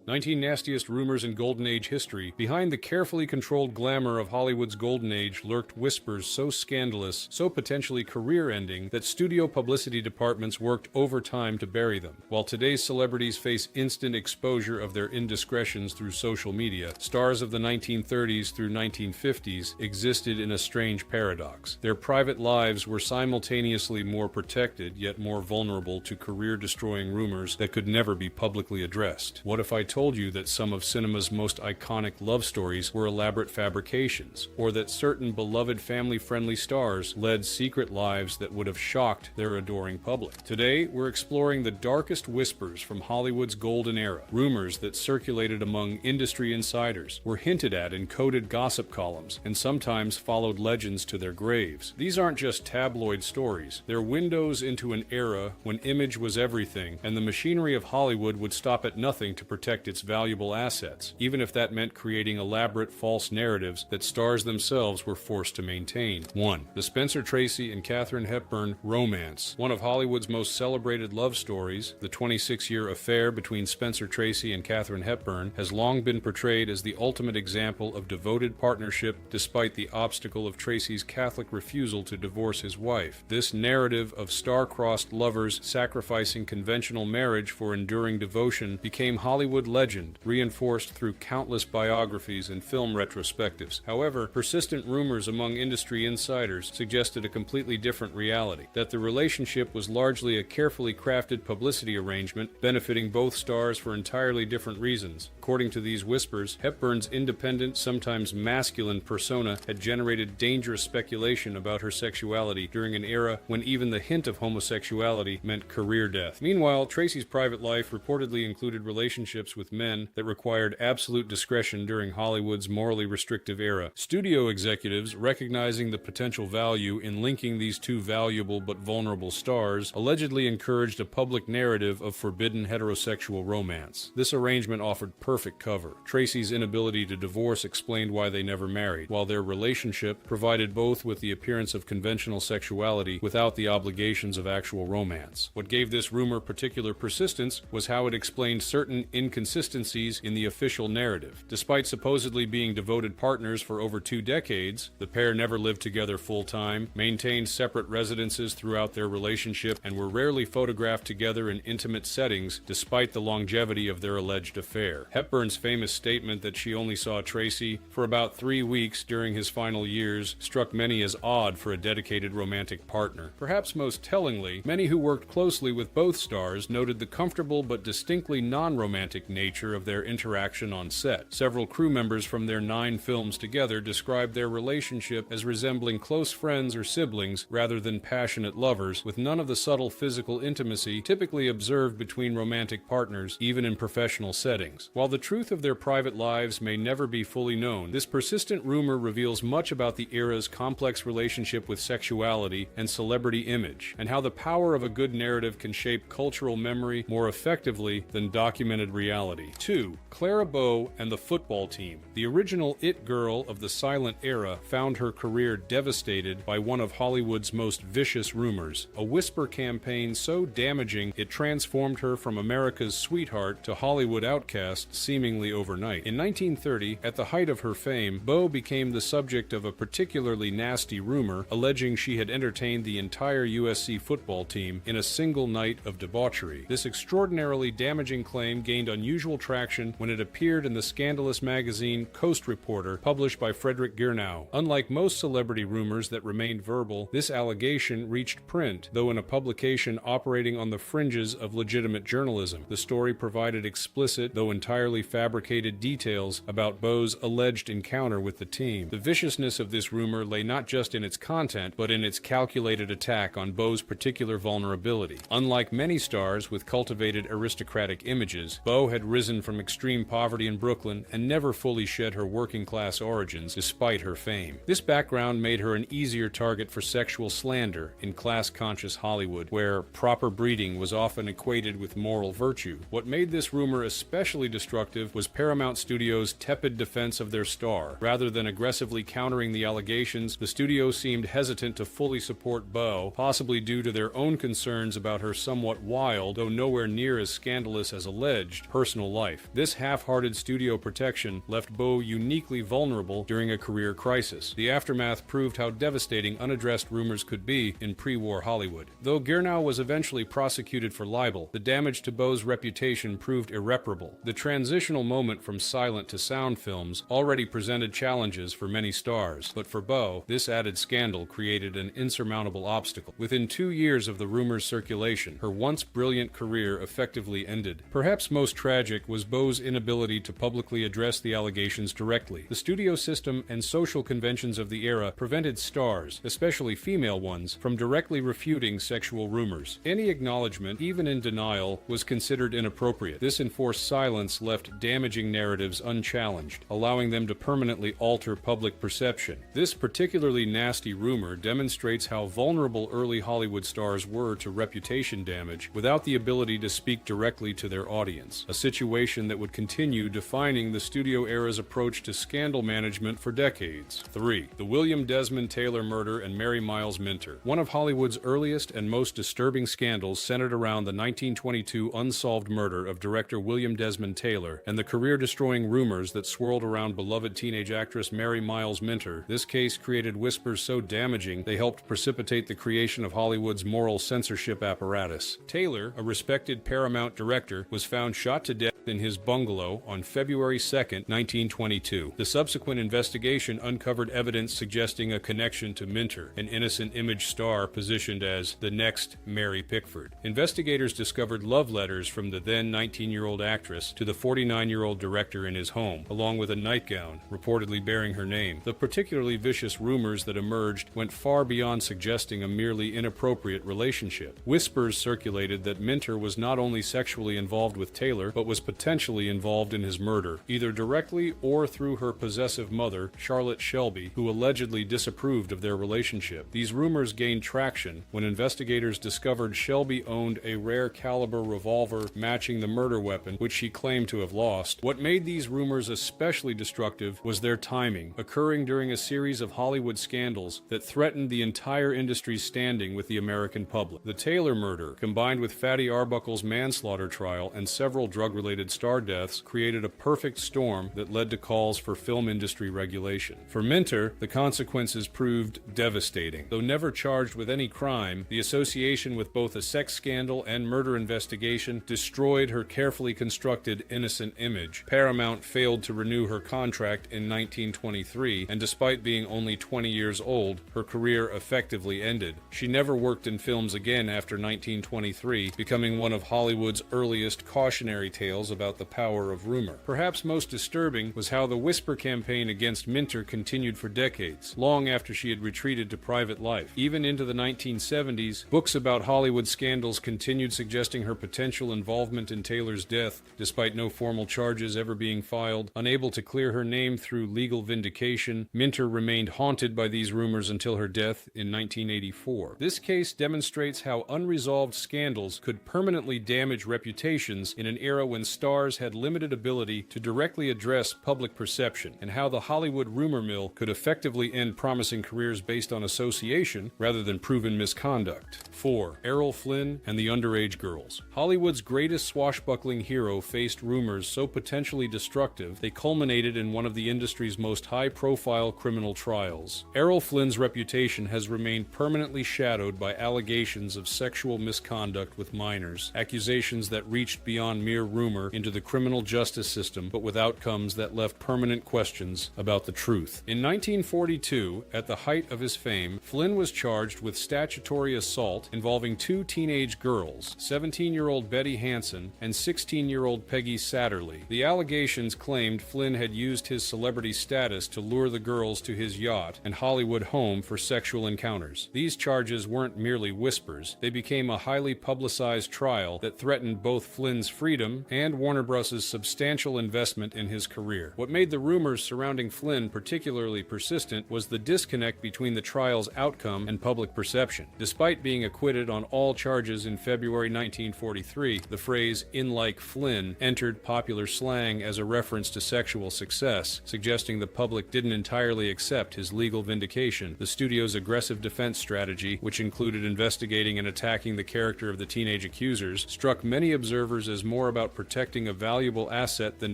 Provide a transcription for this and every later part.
19 Nastiest Rumors in Golden Age History. Behind the carefully controlled glamour of Hollywood's Golden Age lurked whispers so scandalous, so potentially career-ending, that studio publicity departments worked overtime to bury them. While today's celebrities face instant exposure of their indiscretions through social media, stars of the 1930s through 1950s existed in a strange paradox. Their private lives were simultaneously more protected, yet more vulnerable to career-destroying rumors that could never be publicly addressed. What if I told you that some of cinema's most iconic love stories were elaborate fabrications, or that certain beloved family-friendly stars led secret lives that would have shocked their adoring public? Today, we're exploring the darkest whispers from Hollywood's golden era, rumors that circulated among industry insiders, were hinted at in coded gossip columns, and sometimes followed legends to their graves. These aren't just tabloid stories, they're windows into an era when image was everything, and the machinery of Hollywood would stop at nothing to protect its valuable assets, even if that meant creating elaborate false narratives that stars themselves were forced to maintain. 1. The Spencer Tracy and Katharine Hepburn romance. One of Hollywood's most celebrated love stories, the 26-year affair between Spencer Tracy and Katharine Hepburn, has long been portrayed as the ultimate example of devoted partnership despite the obstacle of Tracy's Catholic refusal to divorce his wife. This narrative of star-crossed lovers sacrificing conventional marriage for enduring devotion became Hollywood legend, reinforced through countless biographies and film retrospectives. However, persistent rumors among industry insiders suggested a completely different reality, that the relationship was largely a carefully crafted publicity arrangement benefiting both stars for entirely different reasons. According to these whispers, Hepburn's independent, sometimes masculine persona had generated dangerous speculation about her sexuality during an era when even the hint of homosexuality meant career death. Meanwhile, Tracy's private life reportedly included relationships with men that required absolute discretion during Hollywood's morally restrictive era. Studio executives, recognizing the potential value in linking these two valuable but vulnerable stars, allegedly encouraged a public narrative of forbidden heterosexual romance. This arrangement offered perfect cover. Tracy's inability to divorce explained why they never married, while their relationship provided both with the appearance of conventional sexuality without the obligations of actual romance. What gave this rumor particular persistence was how it explained certain inconsistencies in the official narrative. Despite supposedly being devoted partners for over 2 decades, the pair never lived together full-time, maintained separate residences throughout their relationship, and were rarely photographed together in intimate settings despite the longevity of their alleged affair. Hepburn's famous statement that she only saw Tracy for about 3 weeks during his final years struck many as odd for a dedicated romantic partner. Perhaps most tellingly, many who worked closely with both stars noted the comfortable but distinctly non-romantic nature of their interaction on set. Several crew members from their 9 films together described their relationship as resembling close friends or siblings rather than passionate lovers, with none of the subtle physical intimacy typically observed between romantic partners, even in professional settings. While the truth of their private lives may never be fully known, this persistent rumor reveals much about the era's complex relationship with sexuality and celebrity image, and how the power of a good narrative can shape cultural memory more effectively than documented reality. 2. Clara Bow and the football team. The original it girl of the silent era found her career devastated by one of Hollywood's most vicious rumors, a whisper campaign so damaging it transformed her from America's sweetheart to Hollywood outcast seemingly overnight. In 1930, at the height of her fame, Bow became the subject of a particularly nasty rumor alleging she had entertained the entire USC football team in a single night of debauchery. This extraordinarily damaging claim gained unusual traction when it appeared in the scandalous magazine Coast Reporter, published by Frederick Girnau. Unlike most celebrity rumors that remained verbal, this allegation reached print, though in a publication operating on the fringes of legitimate journalism. The story provided explicit, though entirely fabricated, details about Bow's alleged encounter with the team. The viciousness of this rumor lay not just in its content, but in its calculated attack on Bow's particular vulnerability. Unlike many stars with cultivated aristocratic images, Bow had risen from extreme poverty in Brooklyn and never fully shed her working-class origins despite her fame. This background made her an easier target for sexual slander in class-conscious Hollywood, where proper breeding was often equated with moral virtue. What made this rumor especially destructive was Paramount Studios' tepid defense of their star. Rather than aggressively countering the allegations, the studio seemed hesitant to fully support Bow, possibly due to their own concerns about her somewhat wild, though nowhere near as scandalous as alleged, personal personal life. This half-hearted studio protection left Bowe uniquely vulnerable during a career crisis. The aftermath proved how devastating unaddressed rumors could be in pre-war Hollywood. Though Gernau was eventually prosecuted for libel, the damage to Bowe's reputation proved irreparable. The transitional moment from silent to sound films already presented challenges for many stars, but for Bowe, this added scandal created an insurmountable obstacle. Within 2 years of the rumor's circulation, her once brilliant career effectively ended. Perhaps most tragic was Bowe's inability to publicly address the allegations directly. The studio system and social conventions of the era prevented stars, especially female ones, from directly refuting sexual rumors. Any acknowledgement, even in denial, was considered inappropriate. This enforced silence left damaging narratives unchallenged, allowing them to permanently alter public perception. This particularly nasty rumor demonstrates how vulnerable early Hollywood stars were to reputation damage without the ability to speak directly to their audience, a situation that would continue defining the studio era's approach to scandal management for decades. 3. The William Desmond Taylor murder and Mary Miles Minter. One of Hollywood's earliest and most disturbing scandals centered around the 1922 unsolved murder of director William Desmond Taylor and the career-destroying rumors that swirled around beloved teenage actress Mary Miles Minter. This case created whispers so damaging they helped precipitate the creation of Hollywood's moral censorship apparatus. Taylor, a respected Paramount director, was found shot to death in his bungalow on February 2, 1922. The subsequent investigation uncovered evidence suggesting a connection to Minter, an innocent image star positioned as the next Mary Pickford. Investigators discovered love letters from the then 19-year-old actress to the 49-year-old director in his home, along with a nightgown reportedly bearing her name. The particularly vicious rumors that emerged went far beyond suggesting a merely inappropriate relationship. Whispers circulated that Minter was not only sexually involved with Taylor, but was potentially involved in his murder, either directly or through her possessive mother, Charlotte Shelby, who allegedly disapproved of their relationship. These rumors gained traction when investigators discovered Shelby owned a rare caliber revolver matching the murder weapon, which she claimed to have lost. What made these rumors especially destructive was their timing, occurring during a series of Hollywood scandals that threatened the entire industry's standing with the American public. The Taylor murder, combined with Fatty Arbuckle's manslaughter trial and several drug-related star deaths, created a perfect storm that led to calls for film industry regulation. For Minter, the consequences proved devastating. Though never charged with any crime, the association with both a sex scandal and murder investigation destroyed her carefully constructed innocent image. Paramount failed to renew her contract in 1923, and despite being only 20 years old, her career effectively ended. She never worked in films again after 1923, becoming one of Hollywood's earliest cautionary tales about the power of rumor. Perhaps most disturbing was how the whisper campaign against Minter continued for decades, long after she had retreated to private life. Even into the 1970s, books about Hollywood scandals continued suggesting her potential involvement in Taylor's death, despite no formal charges ever being filed. Unable to clear her name through legal vindication, Minter remained haunted by these rumors until her death in 1984. This case demonstrates how unresolved scandals could permanently damage reputations in an era when stars had limited ability to directly address public perception, and how the Hollywood rumor mill could effectively end promising careers based on association rather than proven misconduct. 4. Errol Flynn and the Underage Girls. Hollywood's greatest swashbuckling hero faced rumors so potentially destructive they culminated in one of the industry's most high-profile criminal trials. Errol Flynn's reputation has remained permanently shadowed by allegations of sexual misconduct with minors, accusations that reached beyond mere rumor into the criminal justice system, but with outcomes that left permanent questions about the truth. In 1942, at the height of his fame, Flynn was charged with statutory assault involving two teenage girls, 17-year-old Betty Hansen and 16-year-old Peggy Satterley. The allegations claimed Flynn had used his celebrity status to lure the girls to his yacht and Hollywood home for sexual encounters. These charges weren't merely whispers. They became a highly publicized trial that threatened both Flynn's freedom and Warner Bros.' substantial investment in his career. What made the rumors surrounding Flynn particularly persistent was the disconnect between the trial's outcome and public perception. Despite being acquitted on all charges in February 1943, the phrase "in like Flynn" entered popular slang as a reference to sexual success, suggesting the public didn't entirely accept his legal vindication. The studio's aggressive defense strategy, which included investigating and attacking the character of the teenage accusers, struck many observers as more about protecting a valuable asset than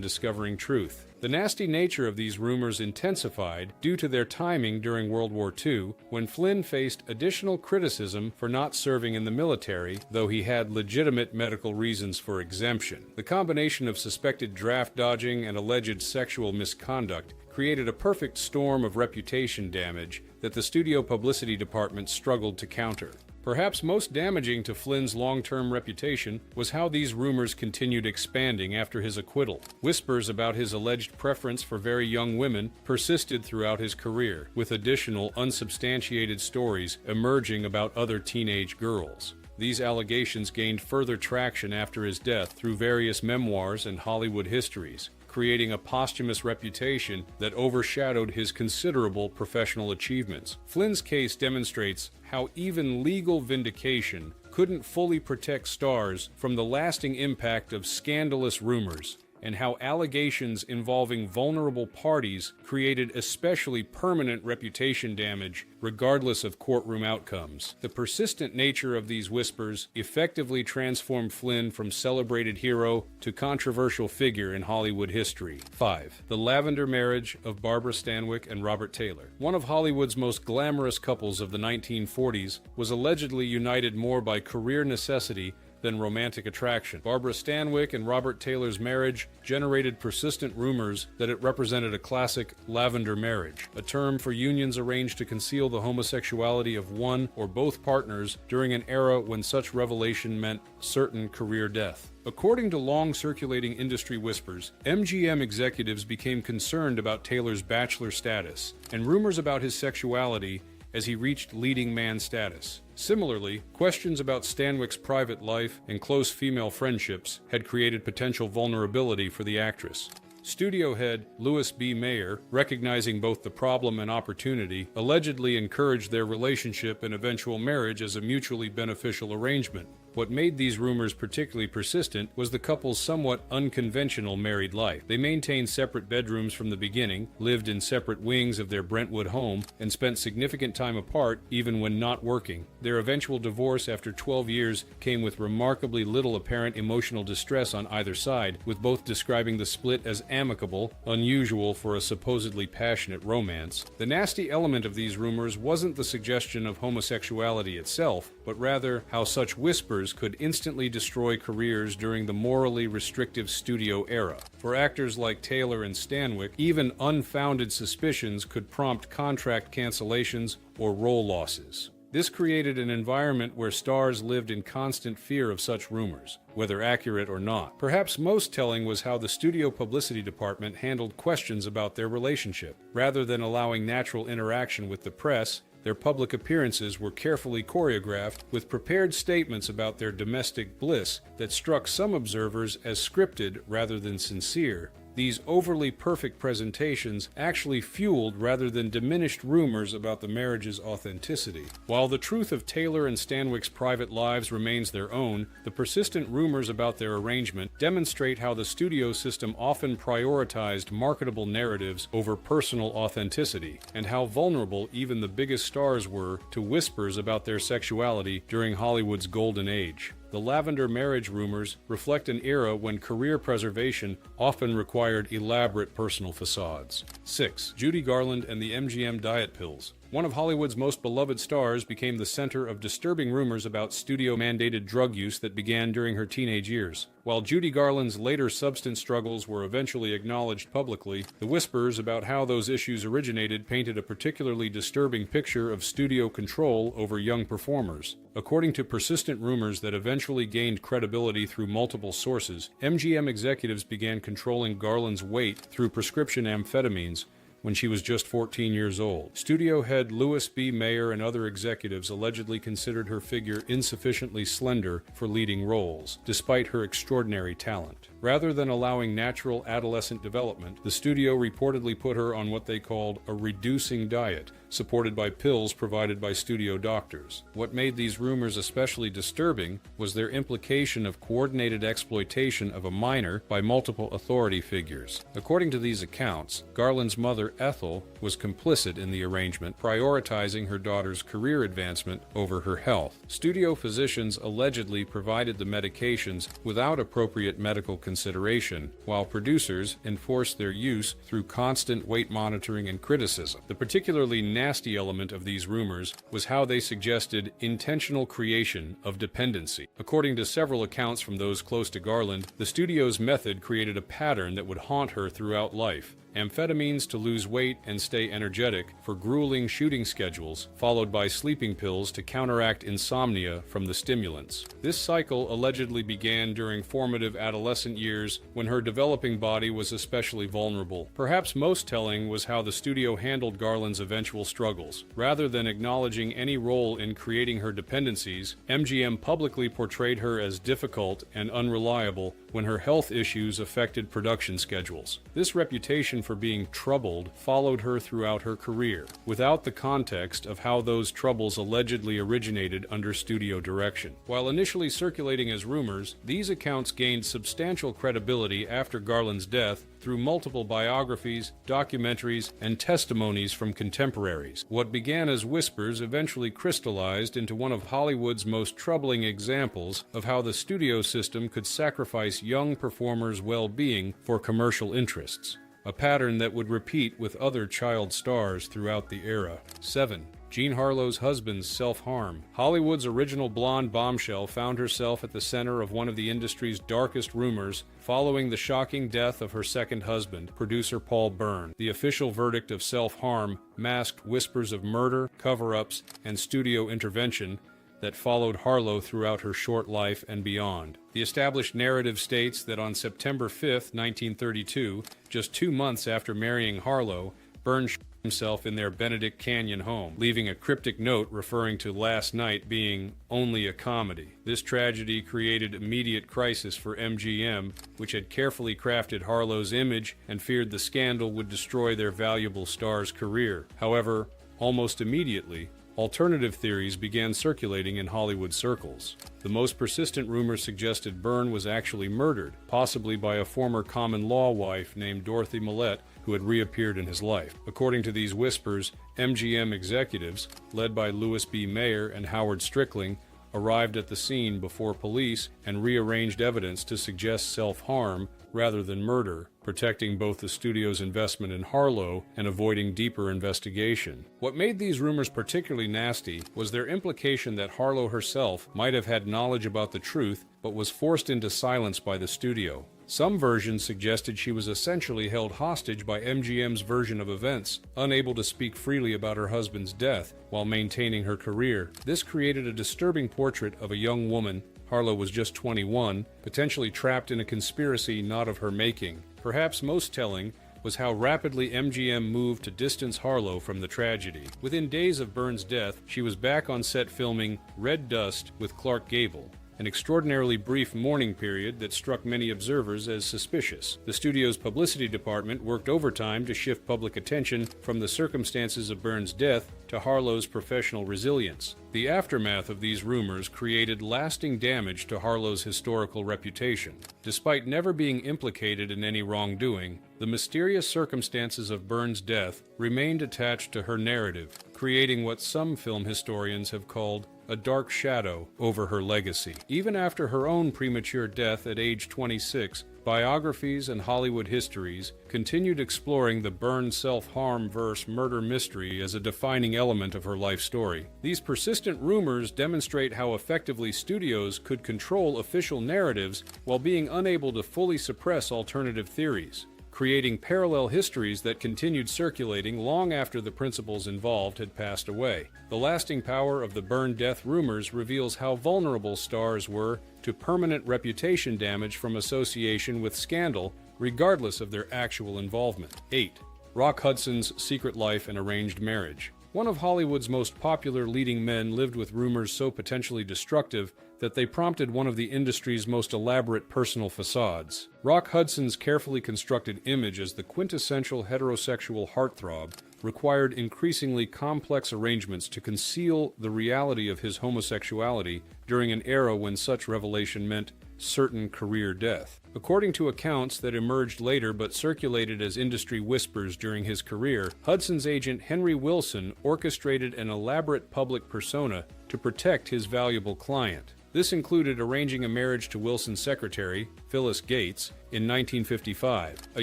discovering truth. The nasty nature of these rumors intensified due to their timing during World War II, when Flynn faced additional criticism for not serving in the military, though he had legitimate medical reasons for exemption. The combination of suspected draft dodging and alleged sexual misconduct created a perfect storm of reputation damage that the studio publicity department struggled to counter. Perhaps most damaging to Flynn's long-term reputation was how these rumors continued expanding after his acquittal. Whispers about his alleged preference for very young women persisted throughout his career, with additional unsubstantiated stories emerging about other teenage girls. These allegations gained further traction after his death through various memoirs and Hollywood histories, creating a posthumous reputation that overshadowed his considerable professional achievements. Flynn's case demonstrates how even legal vindication couldn't fully protect stars from the lasting impact of scandalous rumors, and how allegations involving vulnerable parties created especially permanent reputation damage regardless of courtroom outcomes. The persistent nature of these whispers effectively transformed Flynn from celebrated hero to controversial figure in Hollywood history. 5. The Lavender Marriage of Barbara Stanwyck and Robert Taylor. One of Hollywood's most glamorous couples of the 1940s was allegedly united more by career necessity than romantic attraction. Barbara Stanwyck and Robert Taylor's marriage generated persistent rumors that it represented a classic lavender marriage, a term for unions arranged to conceal the homosexuality of one or both partners during an era when such revelation meant certain career death. According to long-circulating industry whispers, MGM executives became concerned about Taylor's bachelor status and rumors about his sexuality as he reached leading man status. Similarly, questions about Stanwyck's private life and close female friendships had created potential vulnerability for the actress. Studio head Louis B. Mayer, recognizing both the problem and opportunity, allegedly encouraged their relationship and eventual marriage as a mutually beneficial arrangement. What made these rumors particularly persistent was the couple's somewhat unconventional married life. They maintained separate bedrooms from the beginning, lived in separate wings of their Brentwood home, and spent significant time apart even when not working. Their eventual divorce after 12 years came with remarkably little apparent emotional distress on either side, with both describing the split as amicable, unusual for a supposedly passionate romance. The nasty element of these rumors wasn't the suggestion of homosexuality itself, but rather how such whispers could instantly destroy careers during the morally restrictive studio era. For actors like Taylor and Stanwyck, even unfounded suspicions could prompt contract cancellations or role losses. This created an environment where stars lived in constant fear of such rumors, whether accurate or not. Perhaps most telling was how the studio publicity department handled questions about their relationship. Rather than allowing natural interaction with the press, their public appearances were carefully choreographed with prepared statements about their domestic bliss that struck some observers as scripted rather than sincere. These overly perfect presentations actually fueled rather than diminished rumors about the marriage's authenticity. While the truth of Taylor and Stanwyck's private lives remains their own, the persistent rumors about their arrangement demonstrate how the studio system often prioritized marketable narratives over personal authenticity, and how vulnerable even the biggest stars were to whispers about their sexuality during Hollywood's golden age. The lavender marriage rumors reflect an era when career preservation often required elaborate personal facades. 6. Judy Garland and the MGM diet pills. One of Hollywood's most beloved stars became the center of disturbing rumors about studio-mandated drug use that began during her teenage years. While Judy Garland's later substance struggles were eventually acknowledged publicly, the whispers about how those issues originated painted a particularly disturbing picture of studio control over young performers. According to persistent rumors that eventually gained credibility through multiple sources, MGM executives began controlling Garland's weight through prescription amphetamines when she was just 14 years old. Studio head Louis B. Mayer and other executives allegedly considered her figure insufficiently slender for leading roles, despite her extraordinary talent. Rather than allowing natural adolescent development, the studio reportedly put her on what they called a reducing diet, supported by pills provided by studio doctors. What made these rumors especially disturbing was their implication of coordinated exploitation of a minor by multiple authority figures. According to these accounts, Garland's mother, Ethel, was complicit in the arrangement, prioritizing her daughter's career advancement over her health. Studio physicians allegedly provided the medications without appropriate medical consent, consideration, while producers enforced their use through constant weight monitoring and criticism. The particularly nasty element of these rumors was how they suggested intentional creation of dependency. According to several accounts from those close to Garland, the studio's method created a pattern that would haunt her throughout life. Amphetamines to lose weight and stay energetic for grueling shooting schedules, followed by sleeping pills to counteract insomnia from the stimulants. This cycle allegedly began during formative adolescent years when her developing body was especially vulnerable. Perhaps most telling was how the studio handled Garland's eventual struggles. Rather than acknowledging any role in creating her dependencies, MGM publicly portrayed her as difficult and unreliable when her health issues affected production schedules. This reputation for being troubled followed her throughout her career, without the context of how those troubles allegedly originated under studio direction. While initially circulating as rumors, these accounts gained substantial credibility after Garland's death through multiple biographies, documentaries, and testimonies from contemporaries. What began as whispers eventually crystallized into one of Hollywood's most troubling examples of how the studio system could sacrifice young performers' well-being for commercial interests, a pattern that would repeat with other child stars throughout the era. 7. Jean Harlow's husband's self-harm. Hollywood's original blonde bombshell found herself at the center of one of the industry's darkest rumors following the shocking death of her second husband, producer Paul Byrne. The official verdict of self-harm masked whispers of murder, cover-ups, and studio intervention that followed Harlow throughout her short life and beyond. The established narrative states that on September 5, 1932, just 2 months after marrying Harlow, Byrne shot himself in their Benedict Canyon home, leaving a cryptic note referring to last night being only a comedy. This tragedy created immediate crisis for MGM, which had carefully crafted Harlow's image and feared the scandal would destroy their valuable star's career. However, almost immediately, alternative theories began circulating in Hollywood circles. The most persistent rumors suggested Byrne was actually murdered, possibly by a former common-law wife named Dorothy Millette, who had reappeared in his life. According to these whispers, MGM executives, led by Louis B. Mayer and Howard Strickling, arrived at the scene before police and rearranged evidence to suggest self-harm rather than murder, protecting both the studio's investment in Harlow and avoiding deeper investigation. What made these rumors particularly nasty was their implication that Harlow herself might have had knowledge about the truth but was forced into silence by the studio. Some versions suggested she was essentially held hostage by MGM's version of events, unable to speak freely about her husband's death while maintaining her career. This created a disturbing portrait of a young woman, Harlow was just 21, potentially trapped in a conspiracy not of her making. Perhaps most telling was how rapidly MGM moved to distance Harlow from the tragedy. Within days of Byrne's death, she was back on set filming Red Dust with Clark Gable, an extraordinarily brief mourning period that struck many observers as suspicious. The studio's publicity department worked overtime to shift public attention from the circumstances of Byrne's death to Harlow's professional resilience. The aftermath of these rumors created lasting damage to Harlow's historical reputation. Despite never being implicated in any wrongdoing, the mysterious circumstances of Byrne's death remained attached to her narrative, creating what some film historians have called a dark shadow over her legacy. Even after her own premature death at age 26, biographies and Hollywood histories continued exploring the Byrne self-harm versus murder mystery as a defining element of her life story. These persistent rumors demonstrate how effectively studios could control official narratives while being unable to fully suppress alternative theories, creating parallel histories that continued circulating long after the principals involved had passed away. The lasting power of the Byrne death rumors reveals how vulnerable stars were to permanent reputation damage from association with scandal, regardless of their actual involvement. 8. Rock Hudson's secret life and arranged marriage. One of Hollywood's most popular leading men lived with rumors so potentially destructive that they prompted one of the industry's most elaborate personal facades. Rock Hudson's carefully constructed image as the quintessential heterosexual heartthrob required increasingly complex arrangements to conceal the reality of his homosexuality during an era when such revelation meant certain career death. According to accounts that emerged later but circulated as industry whispers during his career, Hudson's agent Henry Wilson orchestrated an elaborate public persona to protect his valuable client. This included arranging a marriage to Wilson's secretary, Phyllis Gates, in 1955, a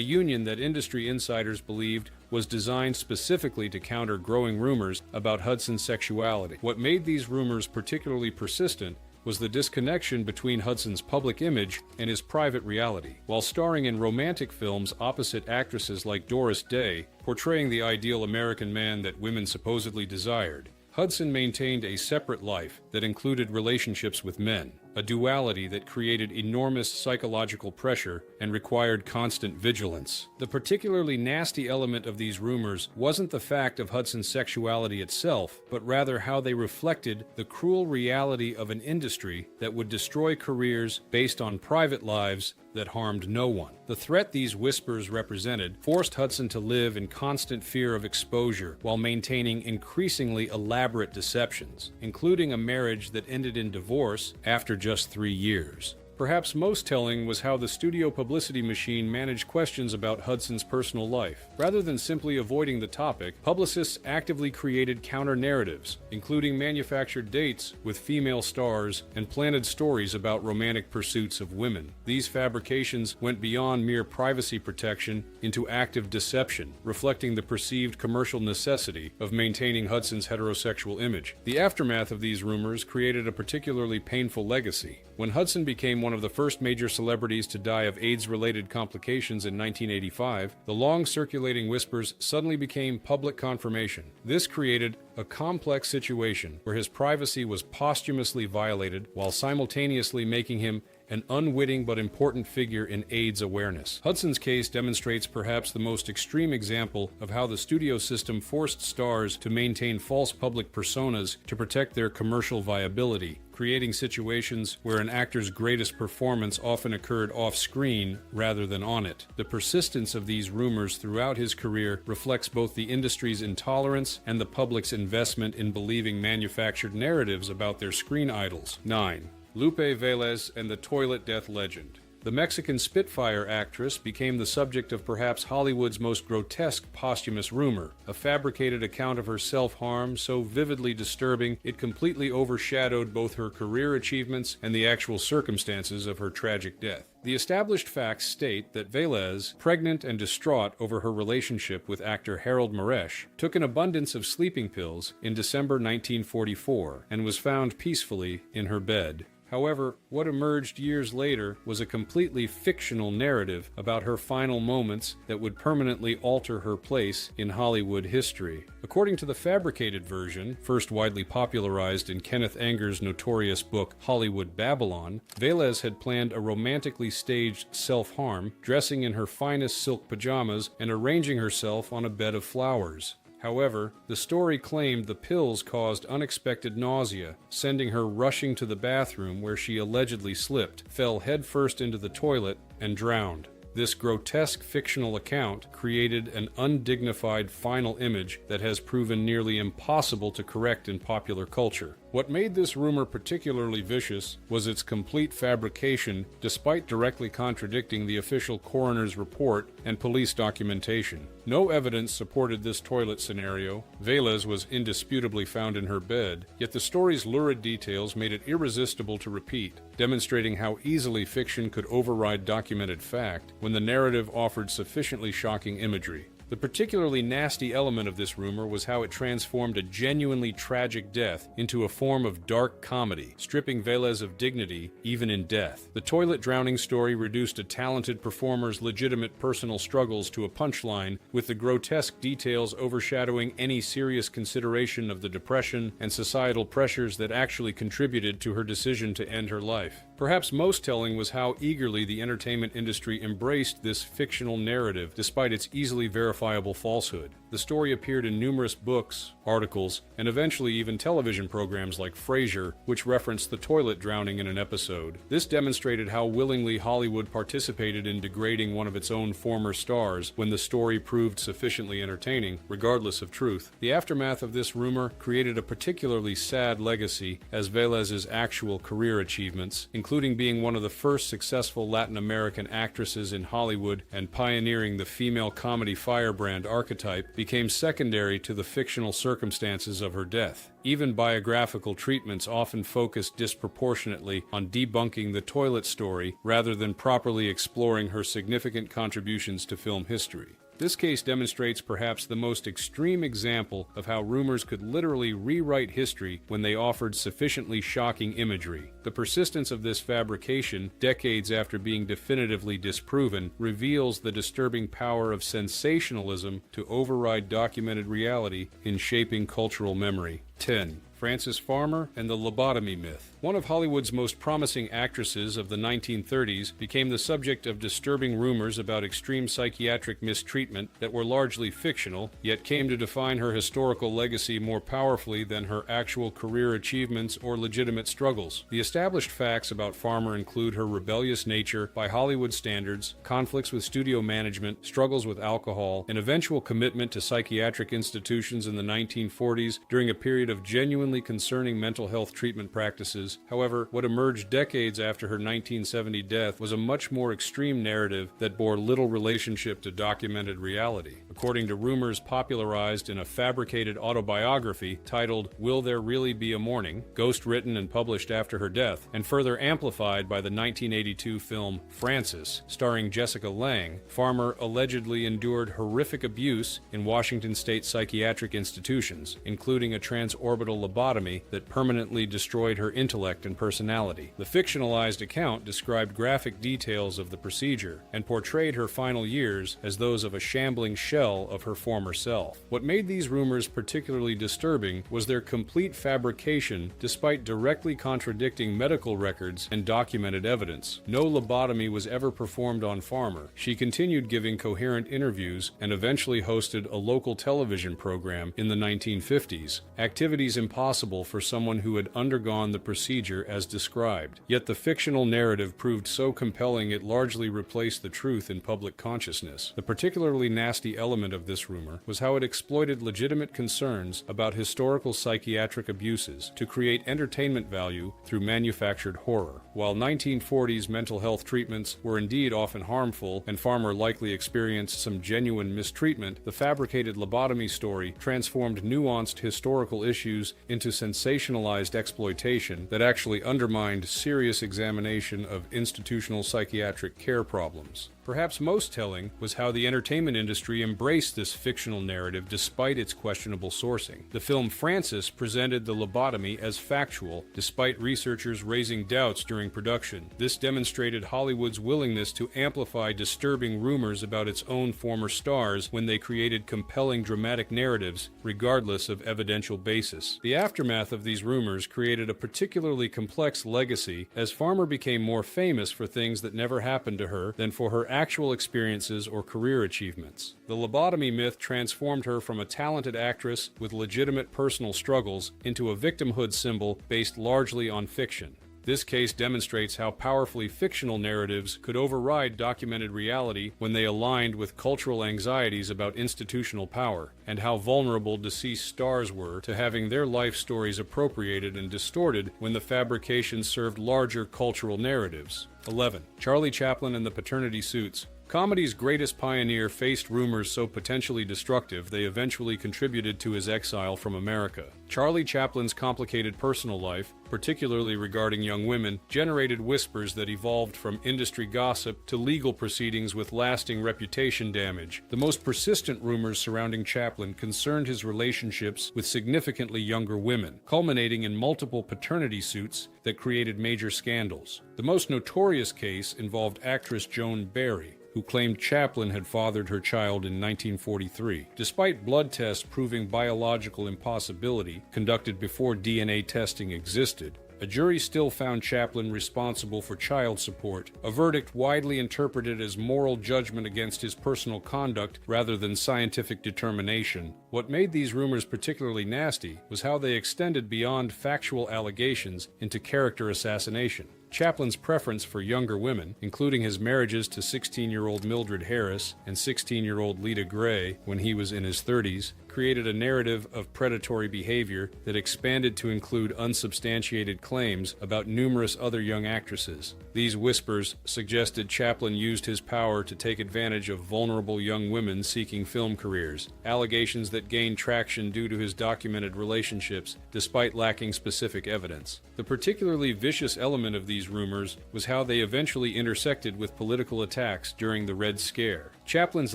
union that industry insiders believed was designed specifically to counter growing rumors about Hudson's sexuality. What made these rumors particularly persistent was the disconnection between Hudson's public image and his private reality. While starring in romantic films opposite actresses like Doris Day, portraying the ideal American man that women supposedly desired, Hudson maintained a separate life that included relationships with men, a duality that created enormous psychological pressure and required constant vigilance. The particularly nasty element of these rumors wasn't the fact of Hudson's sexuality itself, but rather how they reflected the cruel reality of an industry that would destroy careers based on private lives that harmed no one. The threat these whispers represented forced Hudson to live in constant fear of exposure while maintaining increasingly elaborate deceptions, including a marriage that ended in divorce after just 3 years. Perhaps most telling was how the studio publicity machine managed questions about Hudson's personal life. Rather than simply avoiding the topic, publicists actively created counter-narratives, including manufactured dates with female stars and planted stories about romantic pursuits of women. These fabrications went beyond mere privacy protection into active deception, reflecting the perceived commercial necessity of maintaining Hudson's heterosexual image. The aftermath of these rumors created a particularly painful legacy. When Hudson became one of the first major celebrities to die of AIDS-related complications in 1985, the long-circulating whispers suddenly became public confirmation. This created a complex situation where his privacy was posthumously violated while simultaneously making him an unwitting but important figure in AIDS awareness. Hudson's case demonstrates perhaps the most extreme example of how the studio system forced stars to maintain false public personas to protect their commercial viability, creating situations where an actor's greatest performance often occurred off-screen rather than on it. The persistence of these rumors throughout his career reflects both the industry's intolerance and the public's investment in believing manufactured narratives about their screen idols. 9. Lupe Velez and the toilet death legend. The Mexican Spitfire actress became the subject of perhaps Hollywood's most grotesque posthumous rumor, a fabricated account of her self-harm so vividly disturbing it completely overshadowed both her career achievements and the actual circumstances of her tragic death. The established facts state that Velez, pregnant and distraught over her relationship with actor Harold Maresh, took an abundance of sleeping pills in December 1944 and was found peacefully in her bed. However, what emerged years later was a completely fictional narrative about her final moments that would permanently alter her place in Hollywood history. According to the fabricated version, first widely popularized in Kenneth Anger's notorious book Hollywood Babylon, Velez had planned a romantically staged self-harm, dressing in her finest silk pajamas and arranging herself on a bed of flowers. However, the story claimed the pills caused unexpected nausea, sending her rushing to the bathroom where she allegedly slipped, fell headfirst into the toilet, and drowned. This grotesque fictional account created an undignified final image that has proven nearly impossible to correct in popular culture. What made this rumor particularly vicious was its complete fabrication, despite directly contradicting the official coroner's report and police documentation. No evidence supported this toilet scenario. Velez was indisputably found in her bed, yet the story's lurid details made it irresistible to repeat, demonstrating how easily fiction could override documented fact when the narrative offered sufficiently shocking imagery. The particularly nasty element of this rumor was how it transformed a genuinely tragic death into a form of dark comedy, stripping Velez of dignity even in death. The toilet drowning story reduced a talented performer's legitimate personal struggles to a punchline, with the grotesque details overshadowing any serious consideration of the depression and societal pressures that actually contributed to her decision to end her life. Perhaps most telling was how eagerly the entertainment industry embraced this fictional narrative despite its easily verifiable falsehood. The story appeared in numerous books, articles, and eventually even television programs like Frasier, which referenced the toilet drowning in an episode. This demonstrated how willingly Hollywood participated in degrading one of its own former stars when the story proved sufficiently entertaining, regardless of truth. The aftermath of this rumor created a particularly sad legacy, as Velez's actual career achievements, including including being one of the first successful Latin American actresses in Hollywood and pioneering the female comedy firebrand archetype, became secondary to the fictional circumstances of her death. Even biographical treatments often focus disproportionately on debunking the toilet story rather than properly exploring her significant contributions to film history. This case demonstrates perhaps the most extreme example of how rumors could literally rewrite history when they offered sufficiently shocking imagery. The persistence of this fabrication, decades after being definitively disproven, reveals the disturbing power of sensationalism to override documented reality in shaping cultural memory. 10. Frances Farmer and the lobotomy myth. One of Hollywood's most promising actresses of the 1930s became the subject of disturbing rumors about extreme psychiatric mistreatment that were largely fictional, yet came to define her historical legacy more powerfully than her actual career achievements or legitimate struggles. The established facts about Farmer include her rebellious nature by Hollywood standards, conflicts with studio management, struggles with alcohol, an eventual commitment to psychiatric institutions in the 1940s during a period of genuinely concerning mental health treatment practices. However, what emerged decades after her 1970 death was a much more extreme narrative that bore little relationship to documented reality. According to rumors popularized in a fabricated autobiography titled Will There Really Be a Morning, ghost-written and published after her death, and further amplified by the 1982 film Frances, starring Jessica Lange, Farmer allegedly endured horrific abuse in Washington state psychiatric institutions, including a transorbital lobotomy that permanently destroyed her intellect and personality. The fictionalized account described graphic details of the procedure and portrayed her final years as those of a shambling shell of her former self. What made these rumors particularly disturbing was their complete fabrication despite directly contradicting medical records and documented evidence. No lobotomy was ever performed on Farmer. She continued giving coherent interviews and eventually hosted a local television program in the 1950s, activities impossible for someone who had undergone the procedure as described. Yet the fictional narrative proved so compelling it largely replaced the truth in public consciousness. The particularly nasty element of this rumor was how it exploited legitimate concerns about historical psychiatric abuses to create entertainment value through manufactured horror. While 1940s mental health treatments were indeed often harmful and Farmer likely experienced some genuine mistreatment, the fabricated lobotomy story transformed nuanced historical issues into sensationalized exploitation that actually undermined serious examination of institutional psychiatric care problems. Perhaps most telling was how the entertainment industry embraced this fictional narrative despite its questionable sourcing. The film Frances presented the lobotomy as factual, despite researchers raising doubts during production. This demonstrated Hollywood's willingness to amplify disturbing rumors about its own former stars when they created compelling dramatic narratives, regardless of evidential basis. The aftermath of these rumors created a particularly complex legacy, as Farmer became more famous for things that never happened to her than for her actual experiences or career achievements. The lobotomy myth transformed her from a talented actress with legitimate personal struggles into a victimhood symbol based largely on fiction. This case demonstrates how powerfully fictional narratives could override documented reality when they aligned with cultural anxieties about institutional power, and how vulnerable deceased stars were to having their life stories appropriated and distorted when the fabrication served larger cultural narratives. 11. Charlie Chaplin and the Paternity Suits. Comedy's greatest pioneer faced rumors so potentially destructive they eventually contributed to his exile from America. Charlie Chaplin's complicated personal life, particularly regarding young women, generated whispers that evolved from industry gossip to legal proceedings with lasting reputation damage. The most persistent rumors surrounding Chaplin concerned his relationships with significantly younger women, culminating in multiple paternity suits that created major scandals. The most notorious case involved actress Joan Barry, who claimed Chaplin had fathered her child in 1943. Despite blood tests proving biological impossibility conducted before DNA testing existed, a jury still found Chaplin responsible for child support, a verdict widely interpreted as moral judgment against his personal conduct rather than scientific determination. What made these rumors particularly nasty was how they extended beyond factual allegations into character assassination. Chaplin's preference for younger women, including his marriages to 16-year-old Mildred Harris and 16-year-old Lita Gray when he was in his 30s, created a narrative of predatory behavior that expanded to include unsubstantiated claims about numerous other young actresses. These whispers suggested Chaplin used his power to take advantage of vulnerable young women seeking film careers, allegations that gained traction due to his documented relationships, despite lacking specific evidence. The particularly vicious element of these rumors was how they eventually intersected with political attacks during the Red Scare. Chaplin's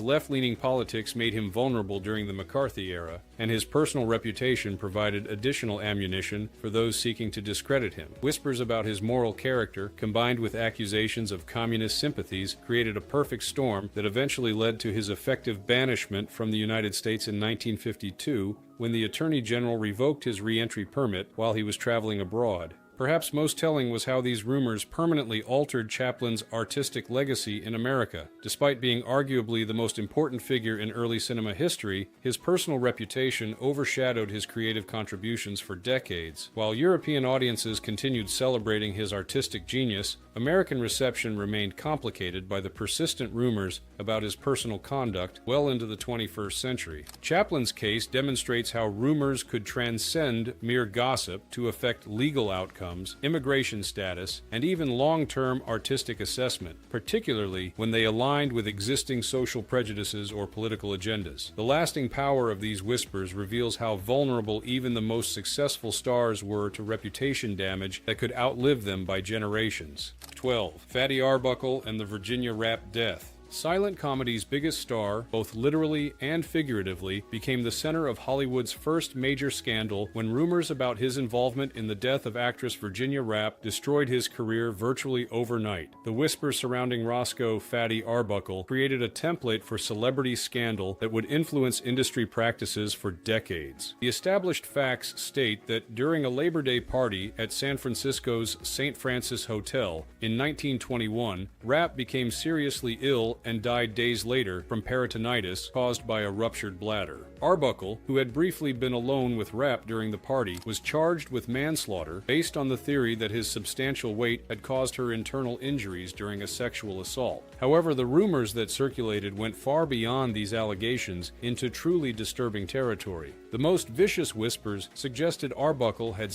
left-leaning politics made him vulnerable during the McCarthy era, and his personal reputation provided additional ammunition for those seeking to discredit him. Whispers about his moral character, combined with accusations of communist sympathies, created a perfect storm that eventually led to his effective banishment from the United States in 1952, when the Attorney General revoked his re-entry permit while he was traveling abroad. Perhaps most telling was how these rumors permanently altered Chaplin's artistic legacy in America. Despite being arguably the most important figure in early cinema history, his personal reputation overshadowed his creative contributions for decades. While European audiences continued celebrating his artistic genius, American reception remained complicated by the persistent rumors about his personal conduct well into the 21st century. Chaplin's case demonstrates how rumors could transcend mere gossip to affect legal outcomes, immigration status, and even long-term artistic assessment, particularly when they aligned with existing social prejudices or political agendas. The lasting power of these whispers reveals how vulnerable even the most successful stars were to reputation damage that could outlive them by generations. 12. Fatty Arbuckle and the Virginia Rap Death. Silent comedy's biggest star, both literally and figuratively, became the center of Hollywood's first major scandal when rumors about his involvement in the death of actress Virginia Rappe destroyed his career virtually overnight. The whispers surrounding Roscoe "Fatty" Arbuckle created a template for celebrity scandal that would influence industry practices for decades. The established facts state that during a Labor Day party at San Francisco's St. Francis Hotel in 1921, Rappe became seriously ill and died days later from peritonitis caused by a ruptured bladder. Arbuckle, who had briefly been alone with Rappe during the party, was charged with manslaughter based on the theory that his substantial weight had caused her internal injuries during a sexual assault. However, the rumors that circulated went far beyond these allegations into truly disturbing territory. The most vicious whispers suggested Arbuckle had